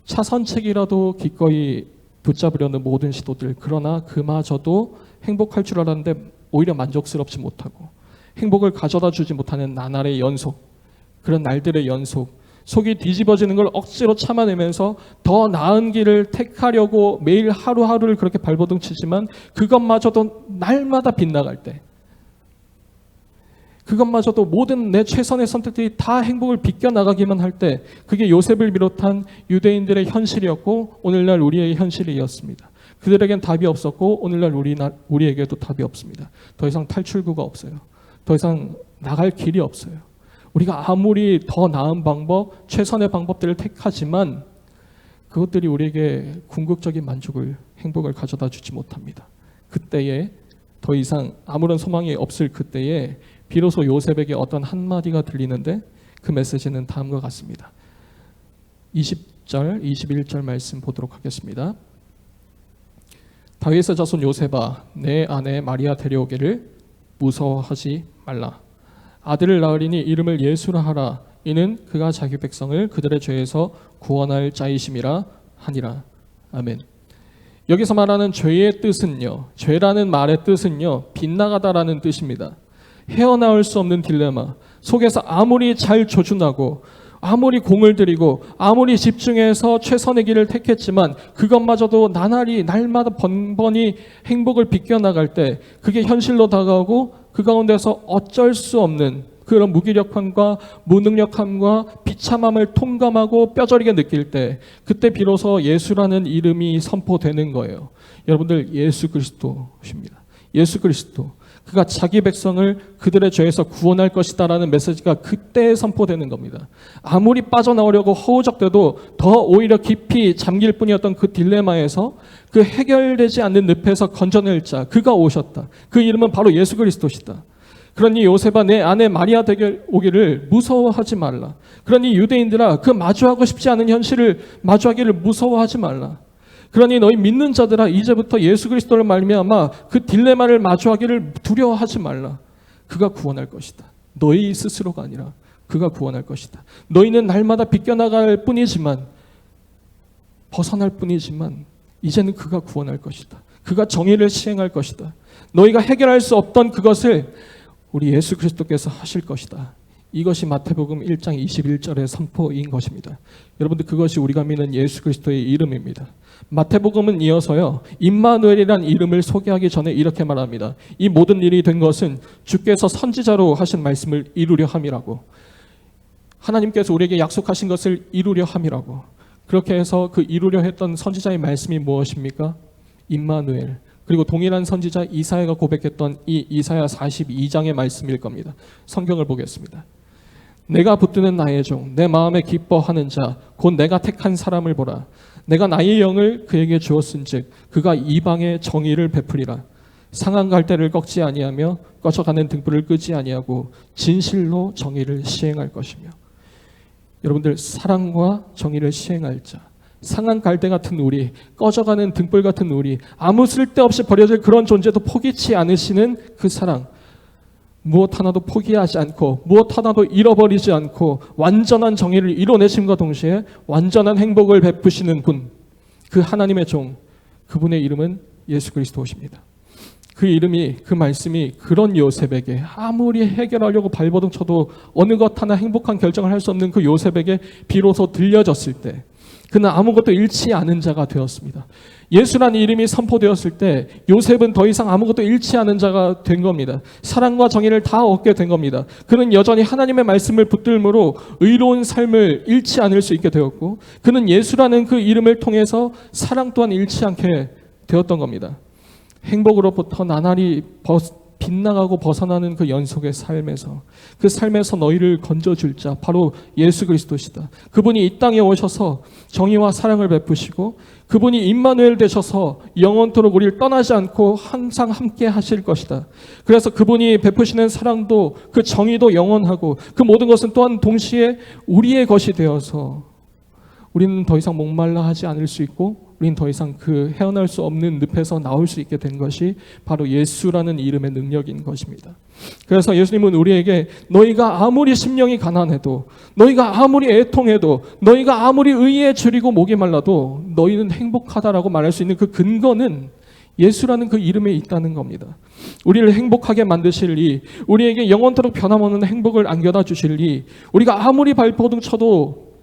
차선책이라도 기꺼이 붙잡으려는 모든 시도들, 그러나 그마저도 행복할 줄 알았는데 오히려 만족스럽지 못하고 행복을 가져다 주지 못하는 나날의 연속, 그런 날들의 연속, 속이 뒤집어지는 걸 억지로 참아내면서 더 나은 길을 택하려고 매일 하루하루를 그렇게 발버둥치지만 그것마저도 날마다 빗나갈 때, 그것마저도 모든 내 최선의 선택들이 다 행복을 비껴나가기만 할 때, 그게 요셉을 비롯한 유대인들의 현실이었고 오늘날 우리의 현실이었습니다. 그들에겐 답이 없었고 오늘날 우리에게도 답이 없습니다. 더 이상 탈출구가 없어요. 더 이상 나갈 길이 없어요. 우리가 아무리 더 나은 방법, 최선의 방법들을 택하지만 그것들이 우리에게 궁극적인 만족을, 행복을 가져다 주지 못합니다. 그때에 더 이상 아무런 소망이 없을 그때에 비로소 요셉에게 어떤 한마디가 들리는데 그 메시지는 다음과 같습니다. 20절, 21절 말씀 보도록 하겠습니다. 다윗의 자손 요셉아, 내 아내 마리아 데려오기를 무서워하지 말라. 아들을 낳으리니 이름을 예수라 하라. 이는 그가 자기 백성을 그들의 죄에서 구원할 자이심이라 하니라. 아멘. 여기서 말하는 죄의 뜻은요, 죄라는 말의 뜻은요, 빗나가다라는 뜻입니다. 헤어나올 수 없는 딜레마 속에서 아무리 잘 조준하고 아무리 공을 들이고 아무리 집중해서 최선의 길을 택했지만 그것마저도 나날이 날마다 번번이 행복을 비껴나갈 때 그게 현실로 다가오고 그 가운데서 어쩔 수 없는 그런 무기력함과 무능력함과 비참함을 통감하고 뼈저리게 느낄 때 그때 비로소 예수라는 이름이 선포되는 거예요. 여러분들, 예수 그리스도십니다. 예수 그리스도. 그가 자기 백성을 그들의 죄에서 구원할 것이다라는 메시지가 그때 선포되는 겁니다. 아무리 빠져나오려고 허우적대도 더 오히려 깊이 잠길 뿐이었던 그 딜레마에서 그 해결되지 않는 늪에서 건져낼 자, 그가 오셨다. 그 이름은 바로 예수 그리스도시다. 그러니 요셉아, 내 아내 마리아 되게 오기를 무서워하지 말라. 그러니 유대인들아, 그 마주하고 싶지 않은 현실을 마주하기를 무서워하지 말라. 그러니 너희 믿는 자들아, 이제부터 예수 그리스도를 말미암아 그 딜레마를 마주하기를 두려워하지 말라. 그가 구원할 것이다. 너희 스스로가 아니라 그가 구원할 것이다. 너희는 날마다 비껴나갈 뿐이지만, 벗어날 뿐이지만 이제는 그가 구원할 것이다. 그가 정의를 시행할 것이다. 너희가 해결할 수 없던 그것을 우리 예수 그리스도께서 하실 것이다. 이것이 마태복음 1장 21절의 선포인 것입니다. 여러분들, 그것이 우리가 믿는 예수 그리스도의 이름입니다. 마태복음은 이어서요, 임마누엘이란 이름을 소개하기 전에 이렇게 말합니다. 이 모든 일이 된 것은 주께서 선지자로 하신 말씀을 이루려 함이라고. 하나님께서 우리에게 약속하신 것을 이루려 함이라고. 그렇게 해서 그 이루려 했던 선지자의 말씀이 무엇입니까? 임마누엘. 그리고 동일한 선지자 이사야가 고백했던 이 이사야 42장의 말씀일 겁니다. 성경을 보겠습니다. 내가 붙드는 나의 종, 내 마음에 기뻐하는 자, 곧 내가 택한 사람을 보라. 내가 나의 영을 그에게 주었은즉 그가 이방에 정의를 베풀리라. 상한 갈대를 꺾지 아니하며 꺼져가는 등불을 끄지 아니하고 진실로 정의를 시행할 것이며. 여러분들, 사랑과 정의를 시행할 자, 상한 갈대 같은 우리, 꺼져가는 등불 같은 우리, 아무 쓸데없이 버려질 그런 존재도 포기치 않으시는 그 사랑, 무엇 하나도 포기하지 않고 무엇 하나도 잃어버리지 않고 완전한 정의를 이뤄내심과 동시에 완전한 행복을 베푸시는 분, 그 하나님의 종, 그분의 이름은 예수 그리스도십니다. 그 이름이, 그 말씀이 그런 요셉에게 아무리 해결하려고 발버둥 쳐도 어느 것 하나 행복한 결정을 할 수 없는 그 요셉에게 비로소 들려졌을 때 그는 아무것도 잃지 않은 자가 되었습니다. 예수라는 이름이 선포되었을 때 요셉은 더 이상 아무것도 잃지 않은 자가 된 겁니다. 사랑과 정의를 다 얻게 된 겁니다. 그는 여전히 하나님의 말씀을 붙들므로 의로운 삶을 잃지 않을 수 있게 되었고, 그는 예수라는 그 이름을 통해서 사랑 또한 잃지 않게 되었던 겁니다. 행복으로부터 나날이 빗나가고 벗어나는 그 연속의 삶에서, 그 삶에서 너희를 건져줄 자 바로 예수 그리스도시다. 그분이 이 땅에 오셔서 정의와 사랑을 베푸시고 그분이 임마누엘 되셔서 영원토록 우리를 떠나지 않고 항상 함께 하실 것이다. 그래서 그분이 베푸시는 사랑도, 그 정의도 영원하고 그 모든 것은 또한 동시에 우리의 것이 되어서 우리는 더 이상 목말라 하지 않을 수 있고 우리는 더 이상 그 헤어날 수 없는 늪에서 나올 수 있게 된 것이 바로 예수라는 이름의 능력인 것입니다. 그래서 예수님은 우리에게 너희가 아무리 심령이 가난해도 너희가 아무리 애통해도 너희가 아무리 의에 줄이고 목이 말라도 너희는 행복하다라고 말할 수 있는 그 근거는 예수라는 그 이름에 있다는 겁니다. 우리를 행복하게 만드실 이, 우리에게 영원토록 변함없는 행복을 안겨다 주실 이, 우리가 아무리 발버둥 쳐도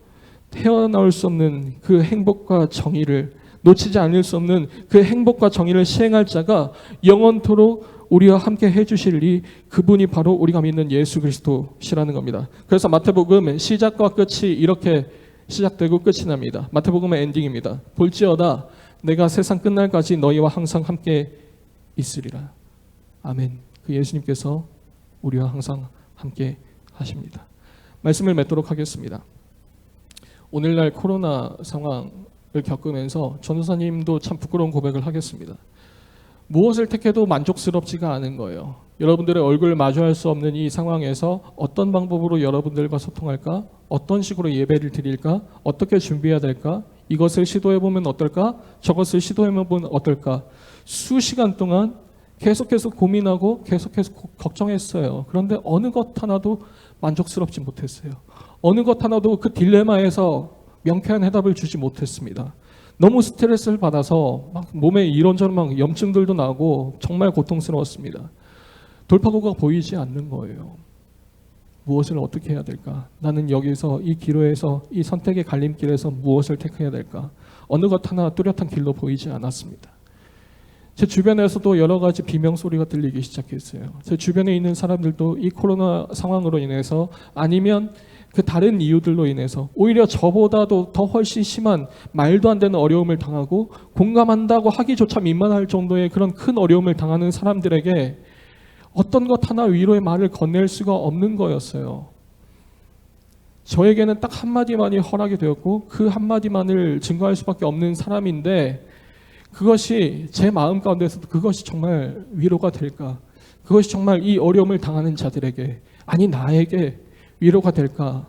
헤어나올 수 없는 그 행복과 정의를 놓치지 않을 수 없는 그 행복과 정의를 시행할 자가 영원토록 우리와 함께 해주실 이, 그분이 바로 우리가 믿는 예수 그리스도시라는 겁니다. 그래서 마태복음 시작과 끝이 이렇게 시작되고 끝이 납니다. 마태복음의 엔딩입니다. 볼지어다 내가 세상 끝날까지 너희와 항상 함께 있으리라. 아멘. 그 예수님께서 우리와 항상 함께 하십니다. 말씀을 맺도록 하겠습니다. 오늘날 코로나 상황을 겪으면서 전도사님도 참 부끄러운 고백을 하겠습니다. 무엇을 택해도 만족스럽지가 않은 거예요. 여러분들의 얼굴을 마주할 수 없는 이 상황에서 어떤 방법으로 여러분들과 소통할까? 어떤 식으로 예배를 드릴까? 어떻게 준비해야 될까? 이것을 시도해보면 어떨까? 저것을 시도해보면 어떨까? 수시간 동안 계속해서 고민하고 계속해서 걱정했어요. 그런데 어느 것 하나도 만족스럽지 못했어요. 어느 것 하나도 그 딜레마에서 명쾌한 해답을 주지 못했습니다. 너무 스트레스를 받아서 막 몸에 이런저런 막 염증들도 나고 정말 고통스러웠습니다. 돌파구가 보이지 않는 거예요. 무엇을 어떻게 해야 될까? 나는 여기서 이 기로에서 이 선택의 갈림길에서 무엇을 택해야 될까? 어느 것 하나 뚜렷한 길로 보이지 않았습니다. 제 주변에서도 여러 가지 비명소리가 들리기 시작했어요. 제 주변에 있는 사람들도 이 코로나 상황으로 인해서 아니면 그 다른 이유들로 인해서 오히려 저보다도 더 훨씬 심한 말도 안 되는 어려움을 당하고 공감한다고 하기조차 민망할 정도의 그런 큰 어려움을 당하는 사람들에게 어떤 것 하나 위로의 말을 건넬 수가 없는 거였어요. 저에게는 딱 한마디만이 허락이 되었고 그 한마디만을 증거할 수밖에 없는 사람인데 그것이 제 마음 가운데서도 그것이 정말 위로가 될까? 그것이 정말 이 어려움을 당하는 자들에게, 아니 나에게 위로가 될까?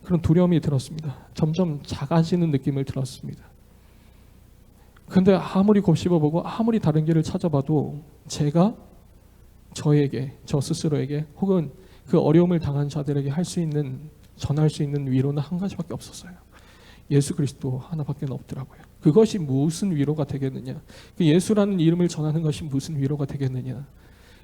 그런 두려움이 들었습니다. 점점 작아지는 느낌을 들었습니다. 그런데 아무리 곱씹어보고 아무리 다른 길을 찾아봐도 제가 저에게, 저 스스로에게 혹은 그 어려움을 당한 자들에게 할 수 있는, 전할 수 있는 위로는 한 가지밖에 없었어요. 예수 그리스도 하나밖에 없더라고요. 그것이 무슨 위로가 되겠느냐? 그 예수라는 이름을 전하는 것이 무슨 위로가 되겠느냐?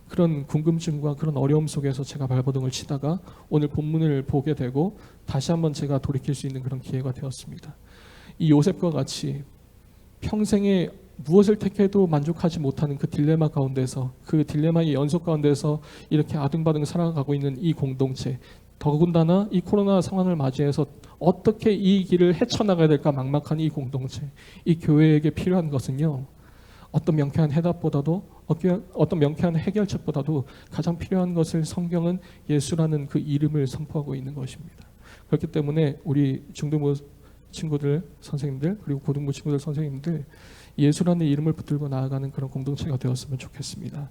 그런 궁금증과 그런 어려움 속에서 제가 발버둥을 치다가 오늘 본문을 보게 되고 다시 한번 제가 돌이킬 수 있는 그런 기회가 되었습니다. 이 요셉과 같이 평생에 무엇을 택해도 만족하지 못하는 그 딜레마 가운데서, 그 딜레마의 연속 가운데서 이렇게 아등바등 살아가고 있는 이 공동체, 더군다나 이 코로나 상황을 맞이해서 어떻게 이 길을 헤쳐나가야 될까 막막한 이 공동체, 이 교회에게 필요한 것은요, 어떤 명쾌한 해답보다도, 어떤 명쾌한 해결책보다도 가장 필요한 것을 성경은 예수라는 그 이름을 선포하고 있는 것입니다. 그렇기 때문에 우리 중등부 친구들, 선생님들, 그리고 고등부 친구들, 선생님들, 예수라는 이름을 붙들고 나아가는 그런 공동체가 되었으면 좋겠습니다.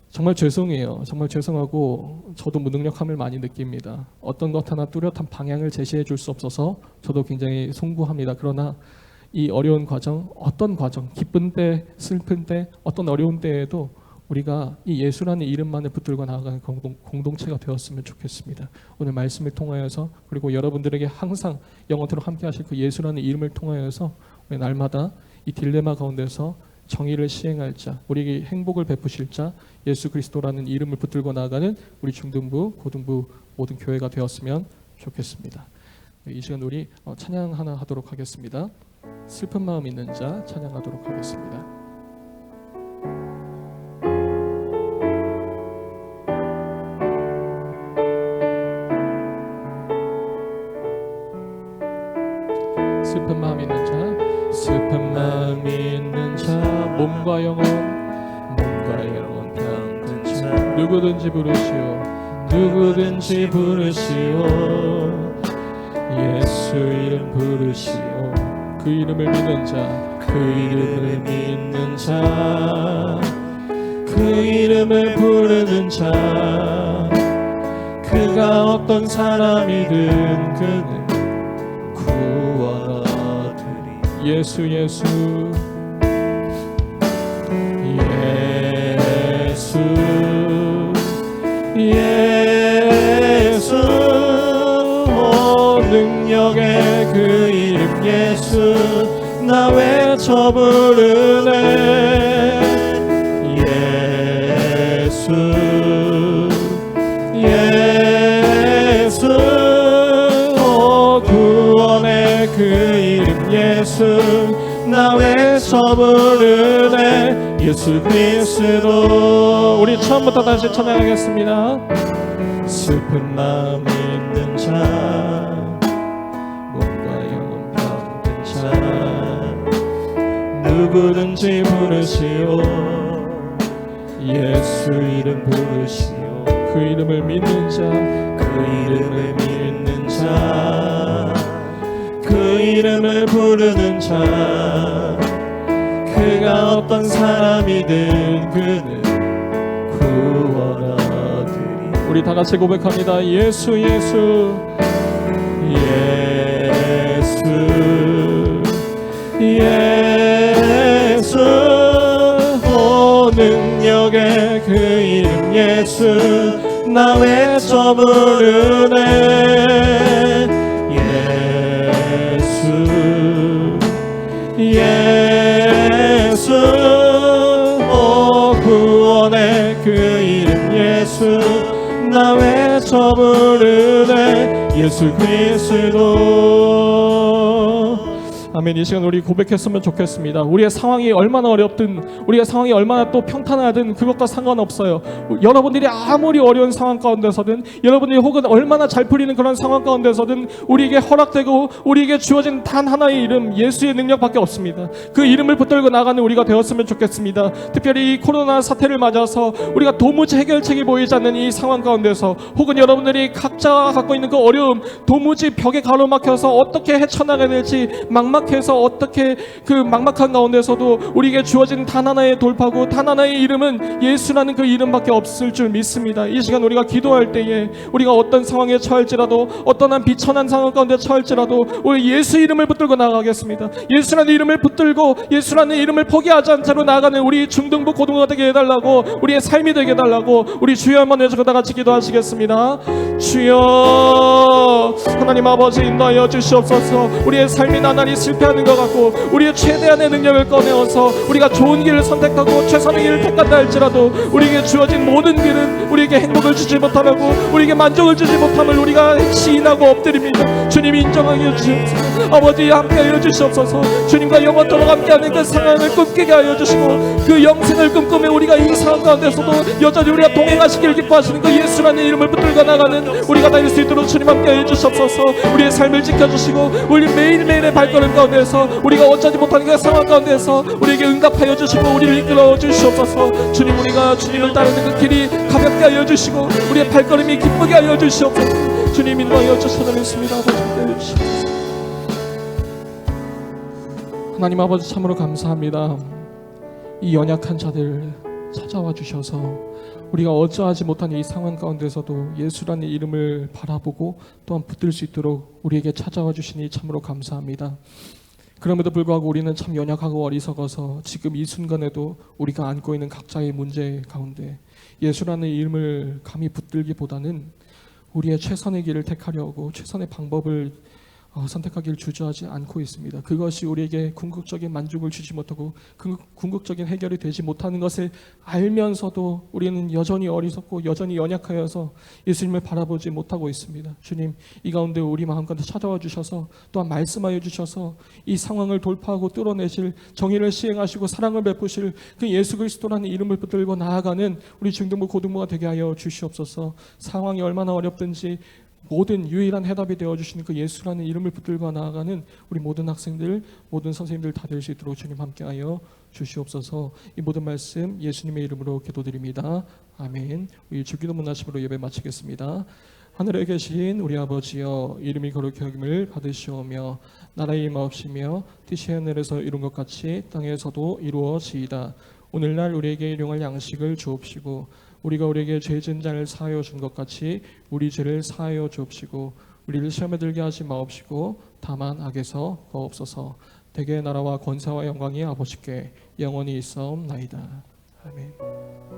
정말 죄송해요. 정말 죄송하고 저도 무능력함을 많이 느낍니다. 어떤 것 하나 뚜렷한 방향을 제시해 줄 수 없어서 저도 굉장히 송구합니다. 그러나 이 어려운 과정, 어떤 과정, 기쁜 때, 슬픈 때, 어떤 어려운 때에도 우리가 이 예수라는 이름만을 붙들고 나아가는 공동체가 되었으면 좋겠습니다. 오늘 말씀을 통하여서, 그리고 여러분들에게 항상 영원토록 함께 하실 그 예수라는 이름을 통하여서 우리 날마다 이 딜레마 가운데서 정의를 시행할 자, 우리에게 행복을 베푸실 자 예수 그리스도라는 이름을 붙들고 나아가는 우리 중등부, 고등부 모든 교회가 되었으면 좋겠습니다. 이 시간 우리 찬양 하나 하도록 하겠습니다. 슬픈 마음 있는 자 찬양하도록 하겠습니다. 슬픈 마음 있는 자, 슬픈 마음 있는 자, 몸과 영혼 병든 자, 누구든지 부르시오, 누구든지 부르시오, 예수 이름 부르시오. 그 이름을 믿는 자, 그 이름을 믿는 자, 그 이름을 부르는 자, 그가 어떤 사람이든 그는 예수 예수 예수 예수 오 능력의 그 이름 예수 나 외쳐 부르네 예수 예수 오 구원의 그 이름 예수 나 외쳐 부르네 예수 그리스도. 우리 처음부터 다시 찬양하겠습니다. 슬픈 마음 있는 자 몸과 영혼 병든 자 누구든지 부르시오 예수 이름 부르시오 그 이름을 믿는 자 그 이름을 믿는 자 그 이름을 부르는 자 그가 어떤 사람이든 그는 구원하리니. 우리 다 같이 고백합니다. 예수 예수 예수 예수 오 능력의 그 이름 예수 나 외쳐 부르네 예수 예수 오 구원의 그 이름 예수 나 외쳐 부르네 예수 그리스도. 아멘. 이 시간 우리 고백했으면 좋겠습니다. 우리의 상황이 얼마나 어렵든 우리의 상황이 얼마나 또 평탄하든 그것과 상관없어요. 여러분들이 아무리 어려운 상황 가운데서든 여러분들이 혹은 얼마나 잘 풀리는 그런 상황 가운데서든 우리에게 허락되고 우리에게 주어진 단 하나의 이름 예수의 능력밖에 없습니다. 그 이름을 붙들고 나가는 우리가 되었으면 좋겠습니다. 특별히 이 코로나 사태를 맞아서 우리가 도무지 해결책이 보이지 않는 이 상황 가운데서 혹은 여러분들이 각자가 갖고 있는 그 어려움 도무지 벽에 가로막혀서 어떻게 헤쳐나가야 될지 막막해서 어떻게 그 막막한 가운데서도 우리에게 주어진 단 하나의 돌파구 단 하나의 이름은 예수라는 그 이름밖에 없을 줄 믿습니다. 이 시간 우리가 기도할 때에 우리가 어떤 상황에 처할지라도 어떠한 비천한 상황 가운데 처할지라도 우리 예수 이름을 붙들고 나가겠습니다. 예수라는 이름을 붙들고 예수라는 이름을 포기하지 않은 채로 나아가는 우리 중등부 고등부가 되게 해달라고 우리의 삶이 되게 해달라고 우리 주여 한번 외쳐 다 같이 기도하시겠습니다. 주여 하나님 아버지 인도하여 주시옵소서. 우리의 삶이 나날이 실패하는 것 같고 우리의 최대한의 능력을 꺼내어서 우리가 좋은 길을 선택하고 최선의 길을 택한다 할지라도 우리에게 주어진 모든 길은 우리에게 행복을 주지 못하고 우리에게 만족을 주지 못함을 우리가 시인하고 엎드립니다. 주님 인정하여 주시옵소서. 아버지 함께하여 주시옵소서. 주님과 영원토록 함께하는 그 상황을 꿈꾸게 하여 주시고 그 영생을 꿈꾸며 우리가 이 상황 가운데서도 여전히 우리가 동행하시길 기뻐하시는 그 예수라는 이름을 붙들고 나가는 우리가 다닐 수 있도록 주님 함께하여 주시옵소서. 우리의 삶을 지켜주시고 우리 매일매일의 발걸음 가운데서 우리가 어쩌지 못하는 그 상황 가운데서 우리에게 응답하여 주시고 우리를 이끌어 주시옵소서. 주님 우리가 주님을 따르는 그 길이 가볍게 하여 주시고 우리의 발걸음이 기쁘게 하여 주시옵소서. 주님 인도하여 주시옵소서. 하나님 아버지 참으로 감사합니다. 이 연약한 자들 찾아와 주셔서 우리가 어찌하지 못한 이 상황 가운데서도 예수라는 이름을 바라보고 또한 붙들 수 있도록 우리에게 찾아와 주시니 참으로 감사합니다. 그럼에도 불구하고 우리는 참 연약하고 어리석어서 지금 이 순간에도 우리가 안고 있는 각자의 문제 가운데 예수라는 이름을 감히 붙들기보다는 우리의 최선의 길을 택하려고 최선의 방법을 선택하기를 주저하지 않고 있습니다. 그것이 우리에게 궁극적인 만족을 주지 못하고 궁극적인 해결이 되지 못하는 것을 알면서도 우리는 여전히 어리석고 여전히 연약하여서 예수님을 바라보지 못하고 있습니다. 주님 이 가운데 우리 마음 가운데 찾아와 주셔서 또한 말씀하여 주셔서 이 상황을 돌파하고 뚫어내실 정의를 시행하시고 사랑을 베푸실 그 예수 그리스도라는 이름을 붙들고 나아가는 우리 중등부 고등부가 되게 하여 주시옵소서. 상황이 얼마나 어렵든지 모든 유일한 해답이 되어주시는 그 예수라는 이름을 붙들고 나아가는 우리 모든 학생들 모든 선생님들 다 될 수 있도록 주님 함께하여 주시옵소서. 이 모든 말씀 예수님의 이름으로 기도드립니다. 아멘. 우리 주기도 문화심으로 예배 마치겠습니다. 하늘에 계신 우리 아버지여 이름이 거룩히 여김을 받으시오며 나라의 임하옵시며 뜻이 하늘에서 이룬 것 같이 땅에서도 이루어지이다. 오늘날 우리에게 일용할 양식을 주옵시고 우리가 우리에게 죄 지은 자를 사하여 준 것 같이 우리 죄를 사하여 주옵시고 우리를 시험에 들게 하지 마옵시고 다만 악에서 거옵소서. 대개의 나라와 권세와 영광이 아버지께 영원히 있사옵나이다. 아멘.